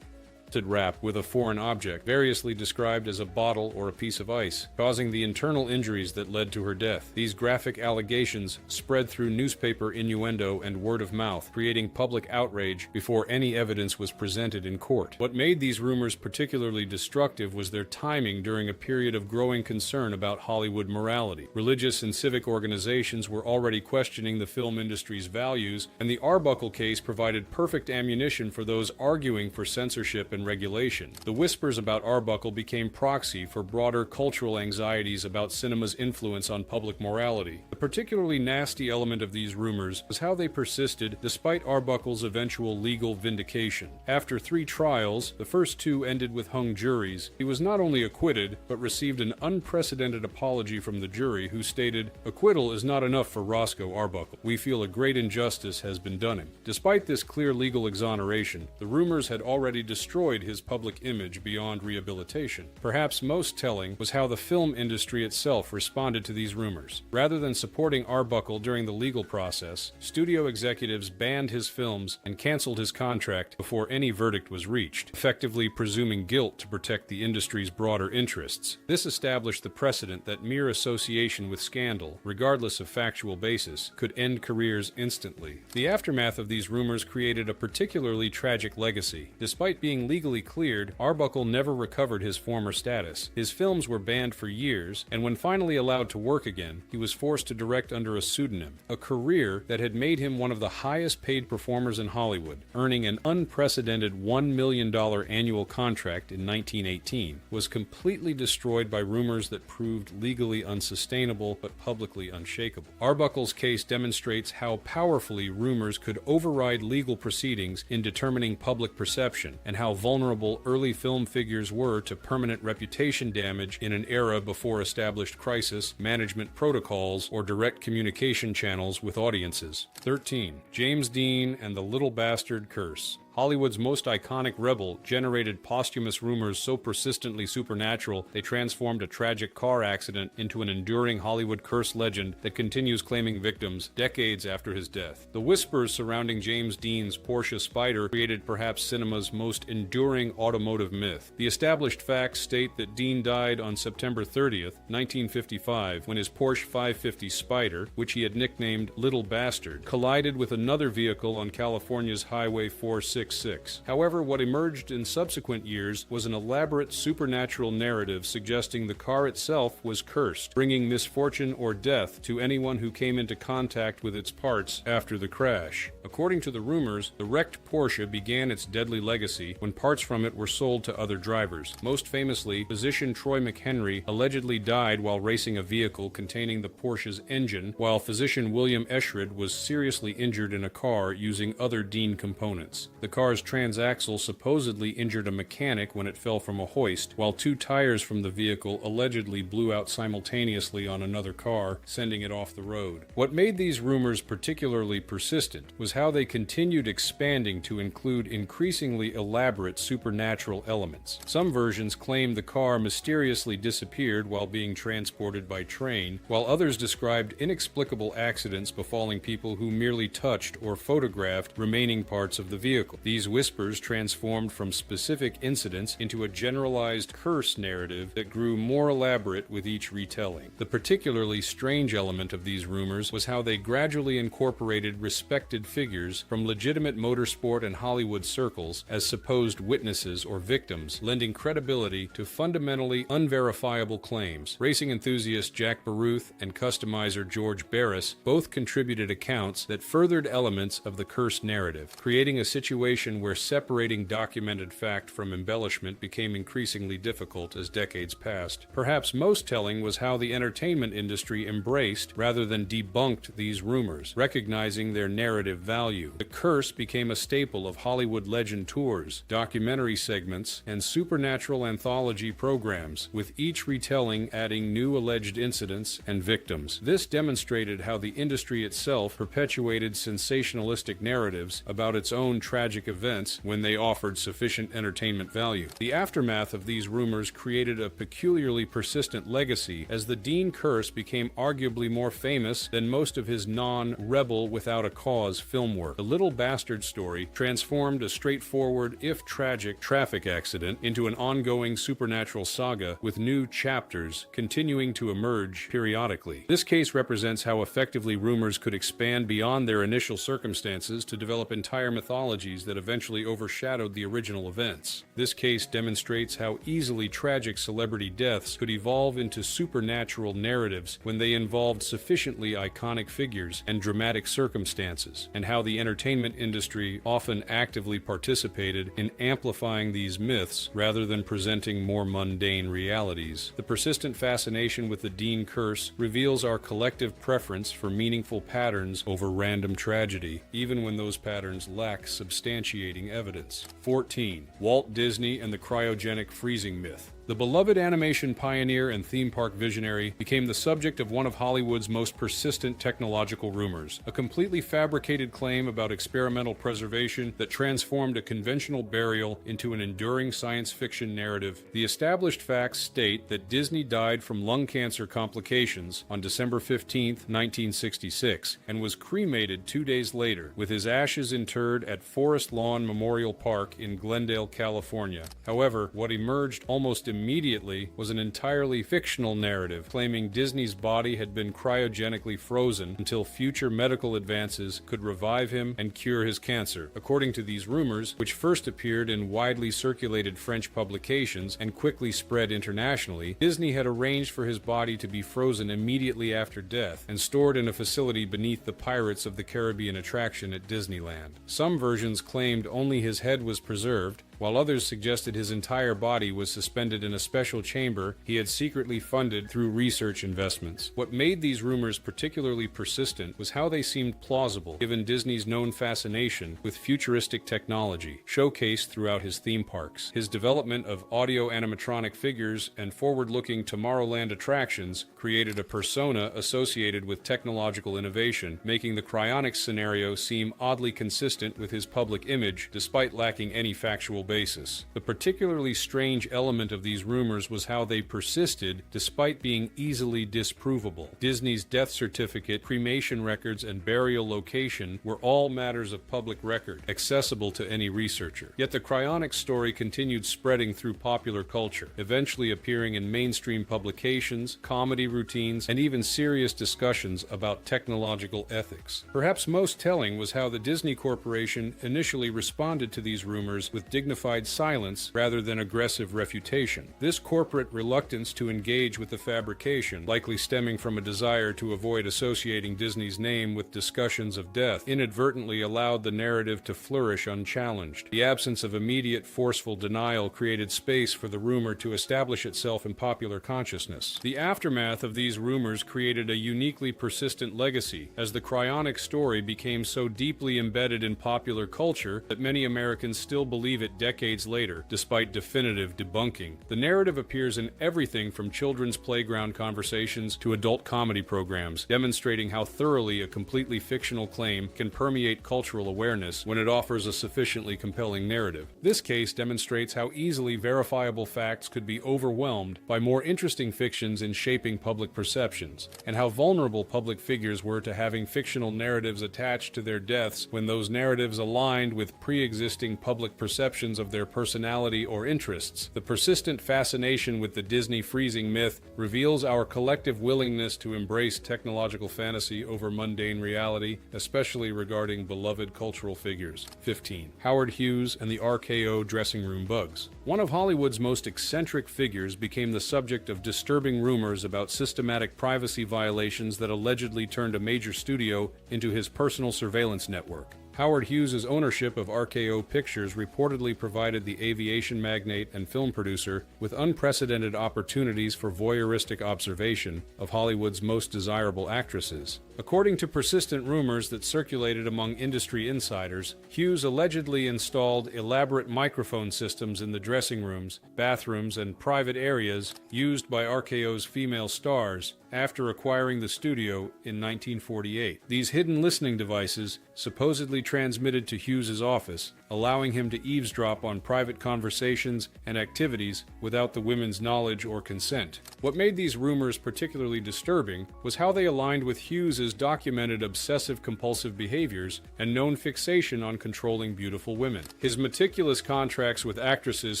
Rappe with a foreign object, variously described as a bottle or a piece of ice, causing the internal injuries that led to her death. These graphic allegations spread through newspaper innuendo and word of mouth, creating public outrage before any evidence was presented in court. What made these rumors particularly destructive was their timing during a period of growing concern about Hollywood morality. Religious and civic organizations were already questioning the film industry's values, and the Arbuckle case provided perfect ammunition for those arguing for censorship and regulation. The whispers about Arbuckle became proxy for broader cultural anxieties about cinema's influence on public morality. The particularly nasty element of these rumors was how they persisted despite Arbuckle's eventual legal vindication. After 3 trials, the first 2 ended with hung juries, he was not only acquitted, but received an unprecedented apology from the jury, who stated, "Acquittal is not enough for Roscoe Arbuckle. We feel a great injustice has been done him." Despite this clear legal exoneration, the rumors had already destroyed his public image beyond rehabilitation. Perhaps most telling was how the film industry itself responded to these rumors. Rather than supporting Arbuckle during the legal process, studio executives banned his films and canceled his contract before any verdict was reached, effectively presuming guilt to protect the industry's broader interests. This established the precedent that mere association with scandal, regardless of factual basis, could end careers instantly. The aftermath of these rumors created a particularly tragic legacy. Despite being legally cleared, Arbuckle never recovered his former status. His films were banned for years, and when finally allowed to work again, he was forced to direct under a pseudonym. A career that had made him one of the highest paid performers in Hollywood, earning an unprecedented $1 million annual contract in 1918, was completely destroyed by rumors that proved legally unsustainable but publicly unshakable. Arbuckle's case demonstrates how powerfully rumors could override legal proceedings in determining public perception, and how vulnerable early film figures were to permanent reputation damage in an era before established crisis management protocols or direct communication channels with audiences. 13. James Dean and the Little Bastard Curse. Hollywood's most iconic rebel generated posthumous rumors so persistently supernatural they transformed a tragic car accident into an enduring Hollywood curse legend that continues claiming victims decades after his death. The whispers surrounding James Dean's Porsche Spyder created perhaps cinema's most enduring automotive myth. The established facts state that Dean died on September 30th, 1955, when his Porsche 550 Spyder, which he had nicknamed Little Bastard, collided with another vehicle on California's Highway 466. However, what emerged in subsequent years was an elaborate supernatural narrative suggesting the car itself was cursed, bringing misfortune or death to anyone who came into contact with its parts after the crash. According to the rumors, the wrecked Porsche began its deadly legacy when parts from it were sold to other drivers. Most famously, physician Troy McHenry allegedly died while racing a vehicle containing the Porsche's engine, while physician William Eschred was seriously injured in a car using other Dean components. The car's transaxle supposedly injured a mechanic when it fell from a hoist, while 2 tires from the vehicle allegedly blew out simultaneously on another car, sending it off the road. What made these rumors particularly persistent was how they continued expanding to include increasingly elaborate supernatural elements. Some versions claimed the car mysteriously disappeared while being transported by train, while others described inexplicable accidents befalling people who merely touched or photographed remaining parts of the vehicle. These whispers transformed from specific incidents into a generalized curse narrative that grew more elaborate with each retelling. The particularly strange element of these rumors was how they gradually incorporated respected figures from legitimate motorsport and Hollywood circles as supposed witnesses or victims, lending credibility to fundamentally unverifiable claims. Racing enthusiast Jack Baruth and customizer George Barris both contributed accounts that furthered elements of the curse narrative, creating a situation where separating documented fact from embellishment became increasingly difficult as decades passed. Perhaps most telling was how the entertainment industry embraced rather than debunked these rumors, recognizing their narrative value. The curse became a staple of Hollywood legend tours, documentary segments, and supernatural anthology programs, with each retelling adding new alleged incidents and victims. This demonstrated how the industry itself perpetuated sensationalistic narratives about its own tragic events when they offered sufficient entertainment value. The aftermath of these rumors created a peculiarly persistent legacy, as the Dean curse became arguably more famous than most of his non-rebel without a cause film work. The Little Bastard story transformed a straightforward, if tragic, traffic accident into an ongoing supernatural saga with new chapters continuing to emerge periodically. This case represents how effectively rumors could expand beyond their initial circumstances to develop entire mythologies that eventually overshadowed the original events. This case demonstrates how easily tragic celebrity deaths could evolve into supernatural narratives when they involved sufficiently iconic figures and dramatic circumstances, and how the entertainment industry often actively participated in amplifying these myths rather than presenting more mundane realities. The persistent fascination with the Dean curse reveals our collective preference for meaningful patterns over random tragedy, even when those patterns lack substantiating evidence. 14. Walt Disney and the cryogenic freezing myth. The beloved animation pioneer and theme park visionary became the subject of one of Hollywood's most persistent technological rumors, a completely fabricated claim about experimental preservation that transformed a conventional burial into an enduring science fiction narrative. The established facts state that Disney died from lung cancer complications on December 15, 1966, and was cremated 2 days later, with his ashes interred at Forest Lawn Memorial Park in Glendale, California. However, what emerged almost immediately was an entirely fictional narrative claiming Disney's body had been cryogenically frozen until future medical advances could revive him and cure his cancer. According to these rumors, which first appeared in widely circulated French publications and quickly spread internationally, Disney had arranged for his body to be frozen immediately after death and stored in a facility beneath the Pirates of the Caribbean attraction at Disneyland. Some versions claimed only his head was preserved, while others suggested his entire body was suspended in a special chamber he had secretly funded through research investments. What made these rumors particularly persistent was how they seemed plausible, given Disney's known fascination with futuristic technology, showcased throughout his theme parks. His development of audio-animatronic figures and forward-looking Tomorrowland attractions created a persona associated with technological innovation, making the cryonics scenario seem oddly consistent with his public image, despite lacking any factual basis. The particularly strange element of these rumors was how they persisted despite being easily disprovable. Disney's death certificate, cremation records, and burial location were all matters of public record, accessible to any researcher. Yet the cryonics story continued spreading through popular culture, eventually appearing in mainstream publications, comedy routines, and even serious discussions about technological ethics. Perhaps most telling was how the Disney Corporation initially responded to these rumors with dignified silence rather than aggressive refutation. This corporate reluctance to engage with the fabrication, likely stemming from a desire to avoid associating Disney's name with discussions of death, inadvertently allowed the narrative to flourish unchallenged. The absence of immediate, forceful denial created space for the rumor to establish itself in popular consciousness. The aftermath of these rumors created a uniquely persistent legacy, as the cryonics story became so deeply embedded in popular culture that many Americans still believe it decades later, despite definitive debunking. The narrative appears in everything from children's playground conversations to adult comedy programs, demonstrating how thoroughly a completely fictional claim can permeate cultural awareness when it offers a sufficiently compelling narrative. This case demonstrates how easily verifiable facts could be overwhelmed by more interesting fictions in shaping public perceptions, and how vulnerable public figures were to having fictional narratives attached to their deaths when those narratives aligned with pre-existing public perceptions of their personality or interests. The persistent fascination with the Disney freezing myth reveals our collective willingness to embrace technological fantasy over mundane reality, especially regarding beloved cultural figures. 15. Howard Hughes and the RKO dressing room bugs. One of Hollywood's most eccentric figures became the subject of disturbing rumors about systematic privacy violations that allegedly turned a major studio into his personal surveillance network. Howard Hughes' ownership of RKO Pictures reportedly provided the aviation magnate and film producer with unprecedented opportunities for voyeuristic observation of Hollywood's most desirable actresses. According to persistent rumors that circulated among industry insiders, Hughes allegedly installed elaborate microphone systems in the dressing rooms, bathrooms, and private areas used by RKO's female stars after acquiring the studio in 1948. These hidden listening devices supposedly transmitted to Hughes's office, allowing him to eavesdrop on private conversations and activities without the women's knowledge or consent. What made these rumors particularly disturbing was how they aligned with Hughes's documented obsessive-compulsive behaviors and known fixation on controlling beautiful women. His meticulous contracts with actresses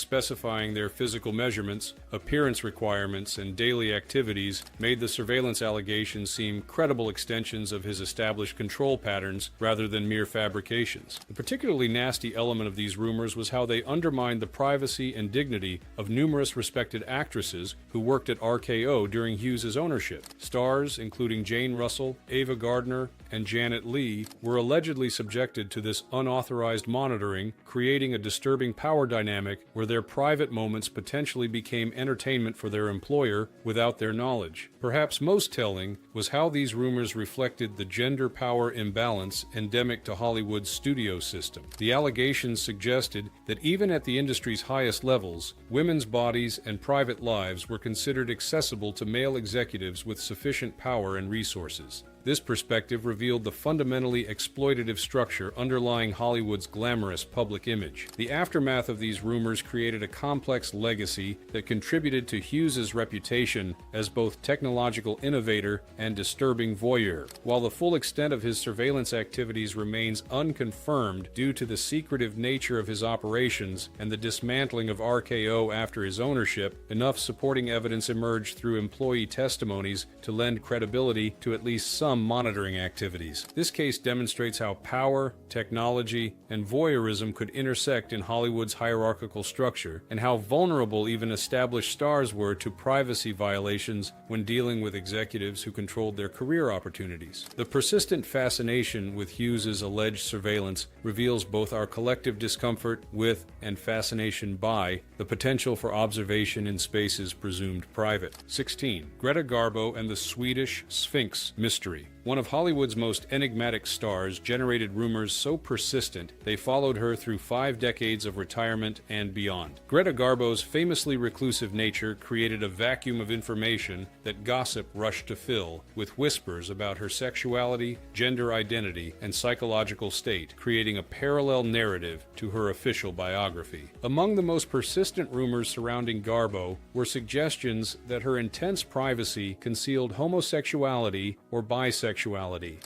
specifying their physical measurements, appearance requirements, and daily activities made the surveillance allegations seem credible extensions of his established control patterns rather than mere fabrications. A particularly nasty element of these rumors was how they undermined the privacy and dignity of numerous respected actresses who worked at RKO during Hughes's ownership. Stars, including Jane Russell, Ava Gardner, and Janet Leigh, were allegedly subjected to this unauthorized monitoring, creating a disturbing power dynamic where their private moments potentially became entertainment for their employer without their knowledge. Perhaps most telling was how these rumors reflected the gender power imbalance endemic to Hollywood's studio system. The allegations suggested that even at the industry's highest levels, women's bodies and private lives were considered accessible to male executives with sufficient power and resources. This perspective revealed the fundamentally exploitative structure underlying Hollywood's glamorous public image. The aftermath of these rumors created a complex legacy that contributed to Hughes's reputation as both technological innovator and disturbing voyeur. While the full extent of his surveillance activities remains unconfirmed due to the secretive nature of his operations and the dismantling of RKO after his ownership, enough supporting evidence emerged through employee testimonies to lend credibility to at least some some monitoring activities. This case demonstrates how power, technology, and voyeurism could intersect in Hollywood's hierarchical structure, and how vulnerable even established stars were to privacy violations when dealing with executives who controlled their career opportunities. The persistent fascination with Hughes's alleged surveillance reveals both our collective discomfort with and fascination by the potential for observation in spaces presumed private. 16. Greta Garbo and the Swedish Sphinx mystery. One of Hollywood's most enigmatic stars generated rumors so persistent they followed her through 5 decades of retirement and beyond. Greta Garbo's famously reclusive nature created a vacuum of information that gossip rushed to fill, with whispers about her sexuality, gender identity, and psychological state, creating a parallel narrative to her official biography. Among the most persistent rumors surrounding Garbo were suggestions that her intense privacy concealed homosexuality or bisexuality.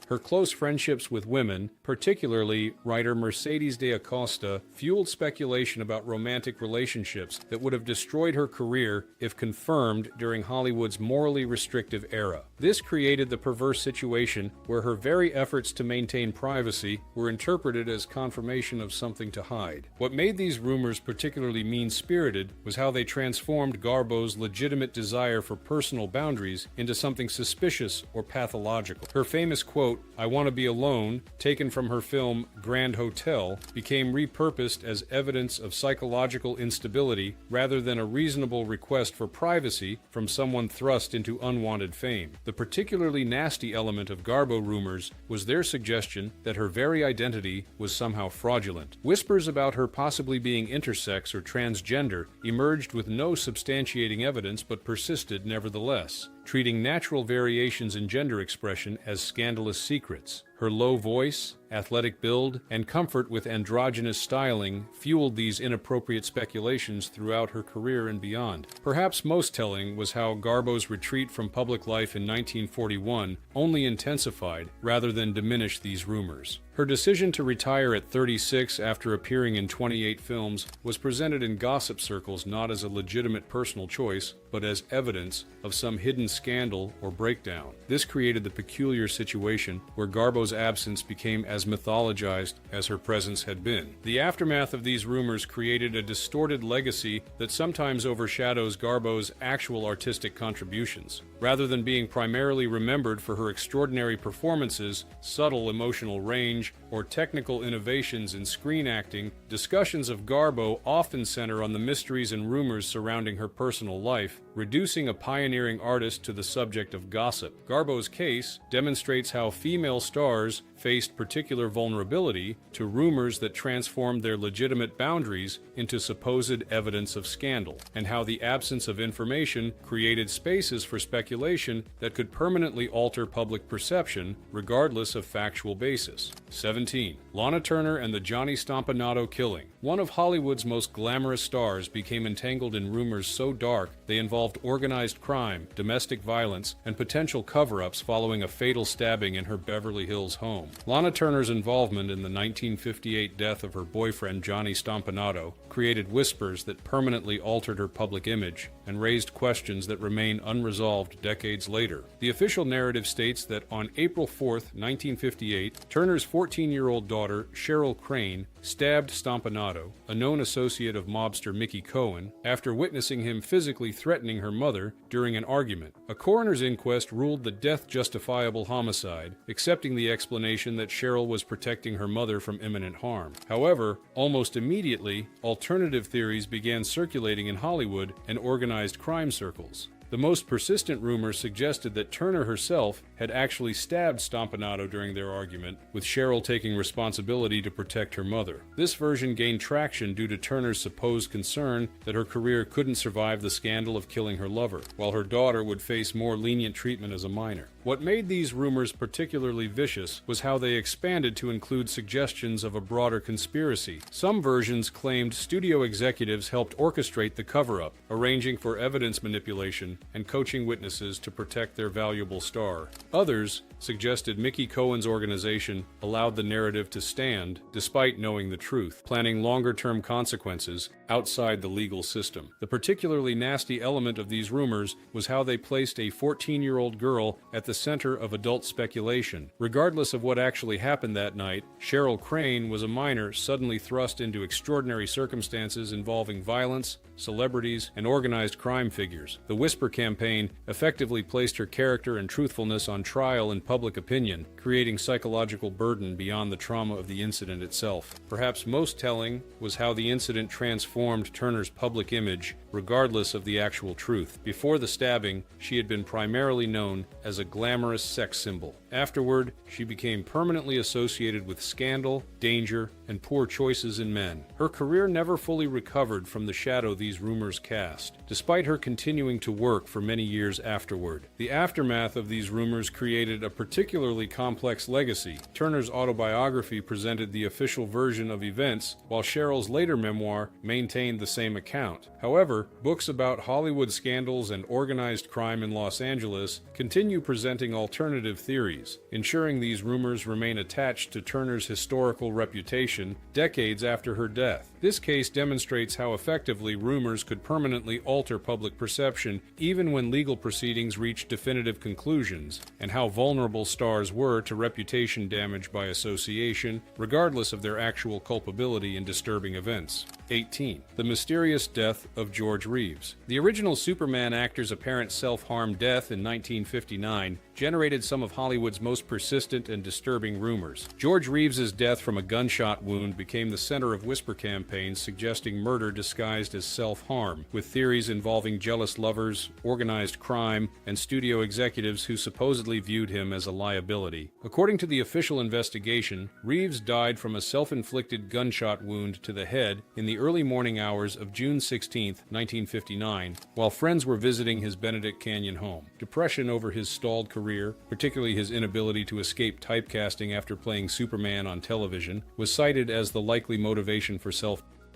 Her close friendships with women, particularly writer Mercedes de Acosta, fueled speculation about romantic relationships that would have destroyed her career if confirmed during Hollywood's morally restrictive era. This created the perverse situation where her very efforts to maintain privacy were interpreted as confirmation of something to hide. What made these rumors particularly mean-spirited was how they transformed Garbo's legitimate desire for personal boundaries into something suspicious or pathological. Her famous quote, "I want to be alone," taken from her film Grand Hotel, became repurposed as evidence of psychological instability rather than a reasonable request for privacy from someone thrust into unwanted fame. The particularly nasty element of Garbo rumors was their suggestion that her very identity was somehow fraudulent. Whispers about her possibly being intersex or transgender emerged with no substantiating evidence but persisted nevertheless, treating natural variations in gender expression as scandalous secrets. Her low voice, athletic build, and comfort with androgynous styling fueled these inappropriate speculations throughout her career and beyond. Perhaps most telling was how Garbo's retreat from public life in 1941 only intensified rather than diminished these rumors. Her decision to retire at 36 after appearing in 28 films was presented in gossip circles not as a legitimate personal choice, but as evidence of some hidden scandal or breakdown. This created the peculiar situation where Garbo's absence became as mythologized as her presence had been. The aftermath of these rumors created a distorted legacy that sometimes overshadows Garbo's actual artistic contributions. Rather than being primarily remembered for her extraordinary performances, subtle emotional range, or technical innovations in screen acting, discussions of Garbo often center on the mysteries and rumors surrounding her personal life, reducing a pioneering artist to the subject of gossip. Garbo's case demonstrates how female stars faced particular vulnerability to rumors that transformed their legitimate boundaries into supposed evidence of scandal, and how the absence of information created spaces for speculation that could permanently alter public perception, regardless of factual basis. 17. Lana Turner and the Johnny Stompanato killing. One of Hollywood's most glamorous stars became entangled in rumors so dark they involved organized crime, domestic violence, and potential cover-ups following a fatal stabbing in her Beverly Hills home. Lana Turner's involvement in the 1958 death of her boyfriend Johnny Stompanato created whispers that permanently altered her public image and raised questions that remain unresolved decades later. The official narrative states that on April 4, 1958, Turner's 14-year-old daughter, Cheryl Crane, stabbed Stompanato, a known associate of mobster Mickey Cohen, after witnessing him physically threatening her mother during an argument. A coroner's inquest ruled the death justifiable homicide, accepting the explanation that Cheryl was protecting her mother from imminent harm. However, almost immediately, alternative theories began circulating in Hollywood and organized crime circles. The most persistent rumors suggested that Turner herself had actually stabbed Stompanato during their argument, with Cheryl taking responsibility to protect her mother. This version gained traction due to Turner's supposed concern that her career couldn't survive the scandal of killing her lover, while her daughter would face more lenient treatment as a minor. What made these rumors particularly vicious was how they expanded to include suggestions of a broader conspiracy. Some versions claimed studio executives helped orchestrate the cover-up, arranging for evidence manipulation and coaching witnesses to protect their valuable star. Others suggested Mickey Cohen's organization allowed the narrative to stand despite knowing the truth, planning longer-term consequences outside the legal system. The particularly nasty element of these rumors was how they placed a 14-year-old girl at the the center of adult speculation. Regardless of what actually happened that night, Cheryl Crane was a minor suddenly thrust into extraordinary circumstances involving violence, celebrities, and organized crime figures. The Whisper campaign effectively placed her character and truthfulness on trial in public opinion, creating psychological burden beyond the trauma of the incident itself. Perhaps most telling was how the incident transformed Turner's public image, regardless of the actual truth. Before the stabbing, she had been primarily known as a glamorous sex symbol. Afterward, she became permanently associated with scandal, danger, and poor choices in men. Her career never fully recovered from the shadow these rumors cast, despite her continuing to work for many years afterward. The aftermath of these rumors created a particularly complex legacy. Turner's autobiography presented the official version of events, while Cheryl's later memoir maintained the same account. However, books about Hollywood scandals and organized crime in Los Angeles continue presenting alternative theories, ensuring these rumors remain attached to Turner's historical reputation decades after her death. This case demonstrates how effectively rumors could permanently alter public perception even when legal proceedings reached definitive conclusions, and how vulnerable stars were to reputation damage by association, regardless of their actual culpability in disturbing events. 18. The mysterious death of George Reeves. The original Superman actor's apparent self-harm death in 1959 generated some of Hollywood's most persistent and disturbing rumors. George Reeves's death from a gunshot wound became the center of whisper campaigns suggesting murder disguised as self-harm, with theories involving jealous lovers, organized crime, and studio executives who supposedly viewed him as a liability. According to the official investigation, Reeves died from a self-inflicted gunshot wound to the head in the early morning hours of June 16, 1959, while friends were visiting his Benedict Canyon home. Depression over his stalled career, particularly his inability to escape typecasting after playing Superman on television, was cited as the likely motivation for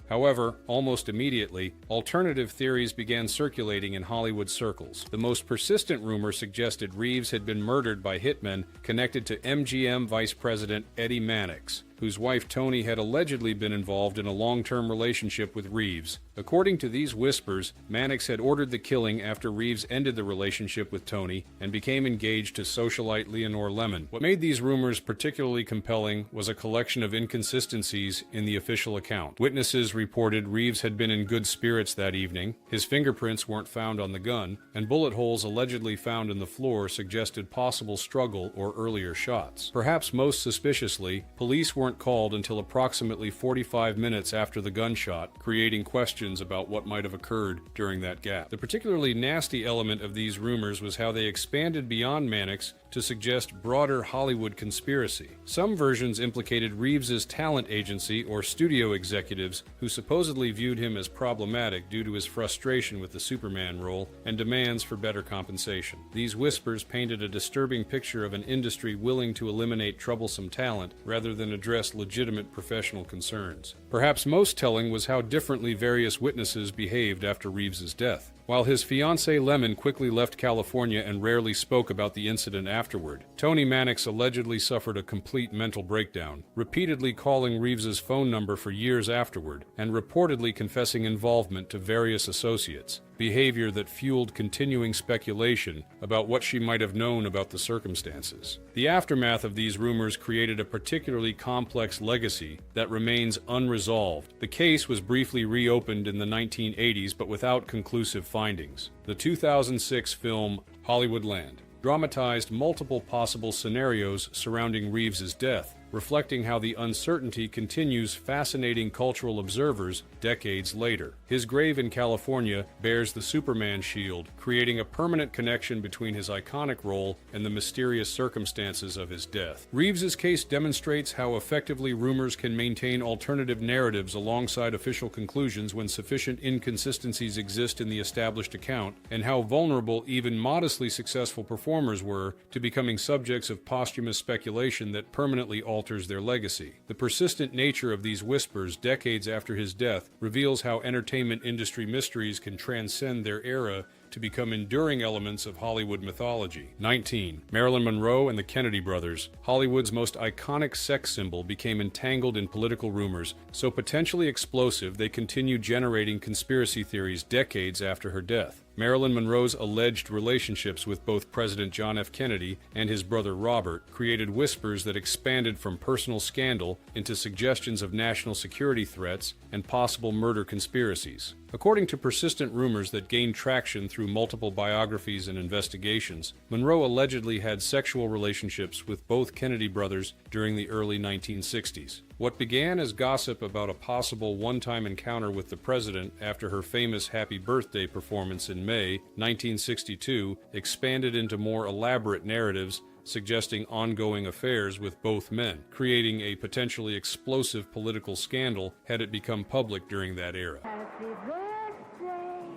However, almost immediately, alternative theories began circulating in Hollywood circles. The most persistent rumor suggested Reeves had been murdered by hitmen connected to MGM Vice President Eddie Mannix, whose wife Toni had allegedly been involved in a long-term relationship with Reeves. According to these whispers, Mannix had ordered the killing after Reeves ended the relationship with Toni and became engaged to socialite Leonore Lemon. What made these rumors particularly compelling was a collection of inconsistencies in the official account. Witnesses reported Reeves had been in good spirits that evening, his fingerprints weren't found on the gun, and bullet holes allegedly found in the floor suggested possible struggle or earlier shots. Perhaps most suspiciously, police weren't called until approximately 45 minutes after the gunshot, creating questions about what might have occurred during that gap. The particularly nasty element of these rumors was how they expanded beyond Mannix to suggest broader Hollywood conspiracy. Some versions implicated Reeves's talent agency or studio executives who supposedly viewed him as problematic due to his frustration with the Superman role and demands for better compensation. These whispers painted a disturbing picture of an industry willing to eliminate troublesome talent rather than address legitimate professional concerns. Perhaps most telling was how differently various witnesses behaved after Reeves's death. While his fiancée Lemon quickly left California and rarely spoke about the incident afterward, Toni Mannix allegedly suffered a complete mental breakdown, repeatedly calling Reeves's phone number for years afterward, and reportedly confessing involvement to various associates, behavior that fueled continuing speculation about what she might have known about the circumstances. The aftermath of these rumors created a particularly complex legacy that remains unresolved. The case was briefly reopened in the 1980s, but without conclusive findings. The 2006 film Hollywoodland dramatized multiple possible scenarios surrounding Reeves's death, reflecting how the uncertainty continues fascinating cultural observers decades later. His grave in California bears the Superman shield, creating a permanent connection between his iconic role and the mysterious circumstances of his death. Reeves's case demonstrates how effectively rumors can maintain alternative narratives alongside official conclusions when sufficient inconsistencies exist in the established account, and how vulnerable even modestly successful performers were to becoming subjects of posthumous speculation that permanently alters their legacy. The persistent nature of these whispers decades after his death reveals how entertainment industry mysteries can transcend their era to become enduring elements of Hollywood mythology. 19. Marilyn Monroe and the Kennedy brothers. Hollywood's most iconic sex symbol became entangled in political rumors, so potentially explosive they continued generating conspiracy theories decades after her death. Marilyn Monroe's alleged relationships with both President John F. Kennedy and his brother Robert created whispers that expanded from personal scandal into suggestions of national security threats and possible murder conspiracies. According to persistent rumors that gained traction through multiple biographies and investigations, Monroe allegedly had sexual relationships with both Kennedy brothers during the early 1960s. What began as gossip about a possible one-time encounter with the president after her famous Happy Birthday performance in May 1962 expanded into more elaborate narratives suggesting ongoing affairs with both men, creating a potentially explosive political scandal had it become public during that era. Happy birthday,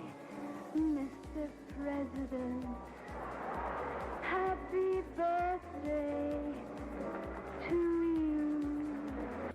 Mr. President. Happy birthday to you.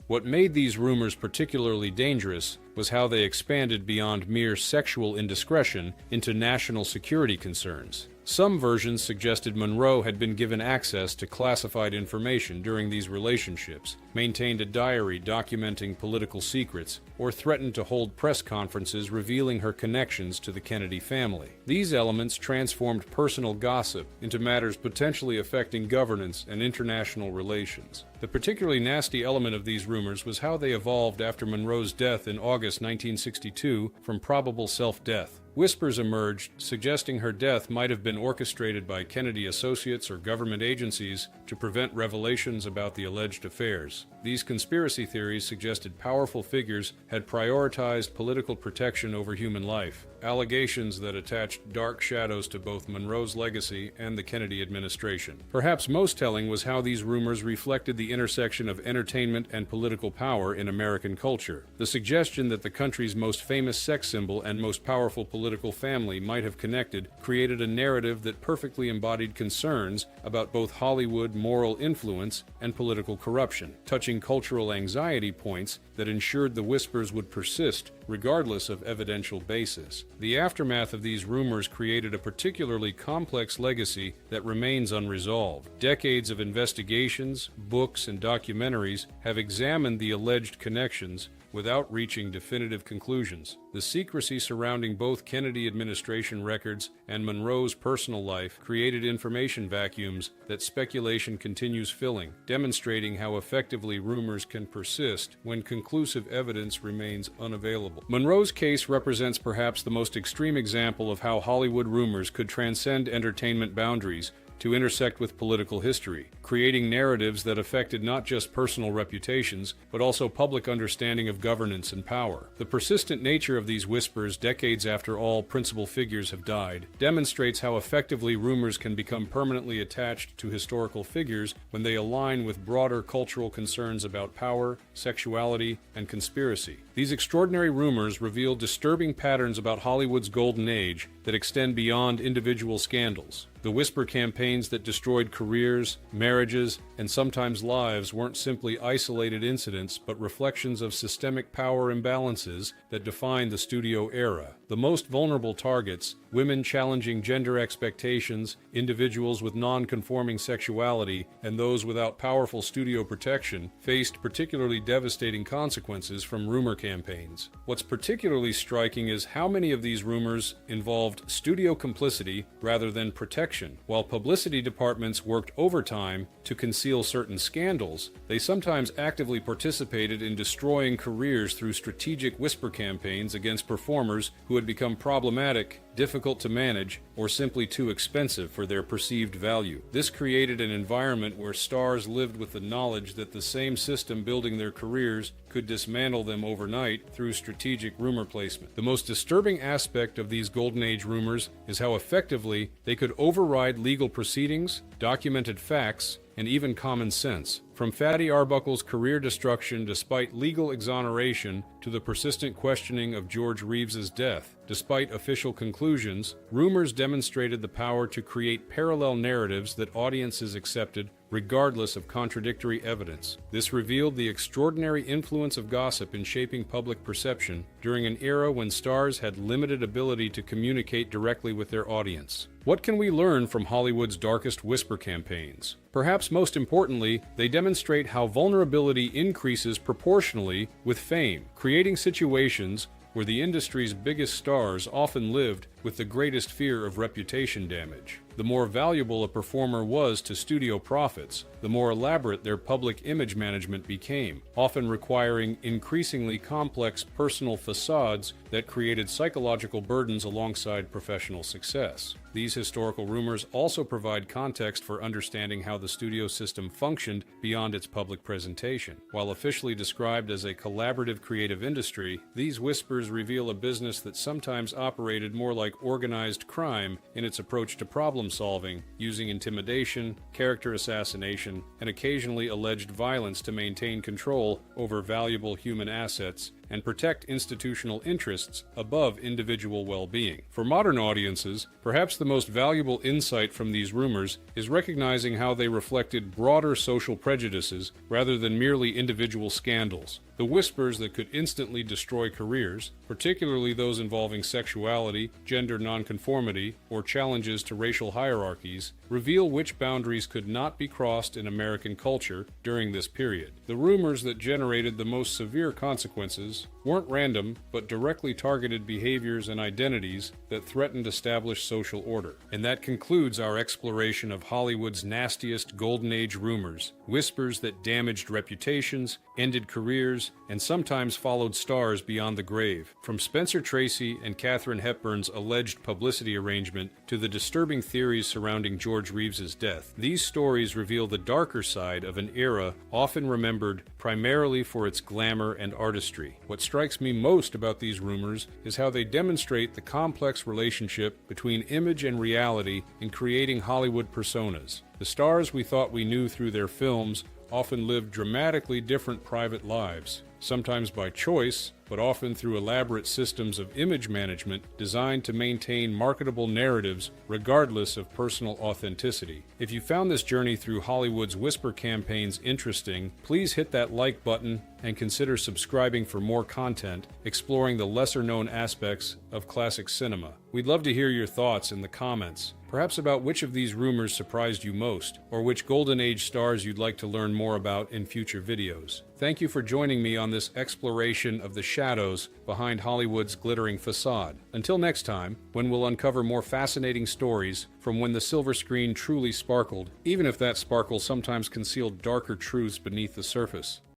What made these rumors particularly dangerous was how they expanded beyond mere sexual indiscretion into national security concerns. Some versions suggested Monroe had been given access to classified information during these relationships, maintained a diary documenting political secrets, or threatened to hold press conferences revealing her connections to the Kennedy family. These elements transformed personal gossip into matters potentially affecting governance and international relations. The particularly nasty element of these rumors was how they evolved after Monroe's death in August 1962 from probable self-death. Whispers emerged suggesting her death might have been orchestrated by Kennedy associates or government agencies to prevent revelations about the alleged affairs. These conspiracy theories suggested powerful figures had prioritized political protection over human life, allegations that attached dark shadows to both Monroe's legacy and the Kennedy administration. Perhaps most telling was how these rumors reflected the intersection of entertainment and political power in American culture. The suggestion that the country's most famous sex symbol and most powerful political family might have connected created a narrative that perfectly embodied concerns about both Hollywood moral influence and political corruption, touching cultural anxiety points that ensured the whispers would persist regardless of evidential basis. The aftermath of these rumors created a particularly complex legacy that remains unresolved. Decades of investigations, books, and documentaries have examined the alleged connections without reaching definitive conclusions. The secrecy surrounding both Kennedy administration records and Monroe's personal life created information vacuums that speculation continues filling, demonstrating how effectively rumors can persist when conclusive evidence remains unavailable. Monroe's case represents perhaps the most extreme example of how Hollywood rumors could transcend entertainment boundaries to intersect with political history, creating narratives that affected not just personal reputations, but also public understanding of governance and power. The persistent nature of these whispers decades after all principal figures have died demonstrates how effectively rumors can become permanently attached to historical figures when they align with broader cultural concerns about power, sexuality, and conspiracy. These extraordinary rumors reveal disturbing patterns about Hollywood's golden age that extend beyond individual scandals. The whisper campaigns that destroyed careers, marriages, and sometimes lives weren't simply isolated incidents, but reflections of systemic power imbalances that defined the studio era. The most vulnerable targets, women challenging gender expectations, individuals with non-conforming sexuality, and those without powerful studio protection, faced particularly devastating consequences from rumor campaigns. What's particularly striking is how many of these rumors involved studio complicity rather than protection. While publicity departments worked overtime to conceal certain scandals, they sometimes actively participated in destroying careers through strategic whisper campaigns against performers who had become problematic, difficult to manage, or simply too expensive for their perceived value. This created an environment where stars lived with the knowledge that the same system building their careers could dismantle them overnight through strategic rumor placement. The most disturbing aspect of these Golden Age rumors is how effectively they could override legal proceedings, documented facts, and even common sense. From Fatty Arbuckle's career destruction despite legal exoneration to the persistent questioning of George Reeves's death, despite official conclusions, rumors demonstrated the power to create parallel narratives that audiences accepted regardless of contradictory evidence. This revealed the extraordinary influence of gossip in shaping public perception during an era when stars had limited ability to communicate directly with their audience. What can we learn from Hollywood's darkest whisper campaigns? Perhaps most importantly, they demonstrate how vulnerability increases proportionally with fame, creating situations where the industry's biggest stars often lived with the greatest fear of reputation damage. The more valuable a performer was to studio profits, the more elaborate their public image management became, often requiring increasingly complex personal facades that created psychological burdens alongside professional success. These historical rumors also provide context for understanding how the studio system functioned beyond its public presentation. While officially described as a collaborative creative industry, these whispers reveal a business that sometimes operated more like organized crime in its approach to problem solving, using intimidation, character assassination, and occasionally alleged violence to maintain control over valuable human assets and protect institutional interests above individual well-being. For modern audiences, perhaps the most valuable insight from these rumors is recognizing how they reflected broader social prejudices rather than merely individual scandals. The whispers that could instantly destroy careers, particularly those involving sexuality, gender nonconformity, or challenges to racial hierarchies, reveal which boundaries could not be crossed in American culture during this period. The rumors that generated the most severe consequences weren't random, but directly targeted behaviors and identities that threatened established social order. And that concludes our exploration of Hollywood's nastiest Golden Age rumors, whispers that damaged reputations, ended careers, and sometimes followed stars beyond the grave. From Spencer Tracy and Katharine Hepburn's alleged publicity arrangement to the disturbing theories surrounding George Reeves's death, these stories reveal the darker side of an era often remembered primarily for its glamour and artistry. What strikes me most about these rumors is how they demonstrate the complex relationship between image and reality in creating Hollywood personas. The stars we thought we knew through their films often lived dramatically different private lives, sometimes by choice, but often through elaborate systems of image management designed to maintain marketable narratives regardless of personal authenticity. If you found this journey through Hollywood's whisper campaigns interesting, please hit that like button and consider subscribing for more content exploring the lesser-known aspects of classic cinema. We'd love to hear your thoughts in the comments, perhaps about which of these rumors surprised you most, or which Golden Age stars you'd like to learn more about in future videos. Thank you for joining me on this exploration of the shadows behind Hollywood's glittering facade. Until next time, when we'll uncover more fascinating stories from when the silver screen truly sparkled, even if that sparkle sometimes concealed darker truths beneath the surface.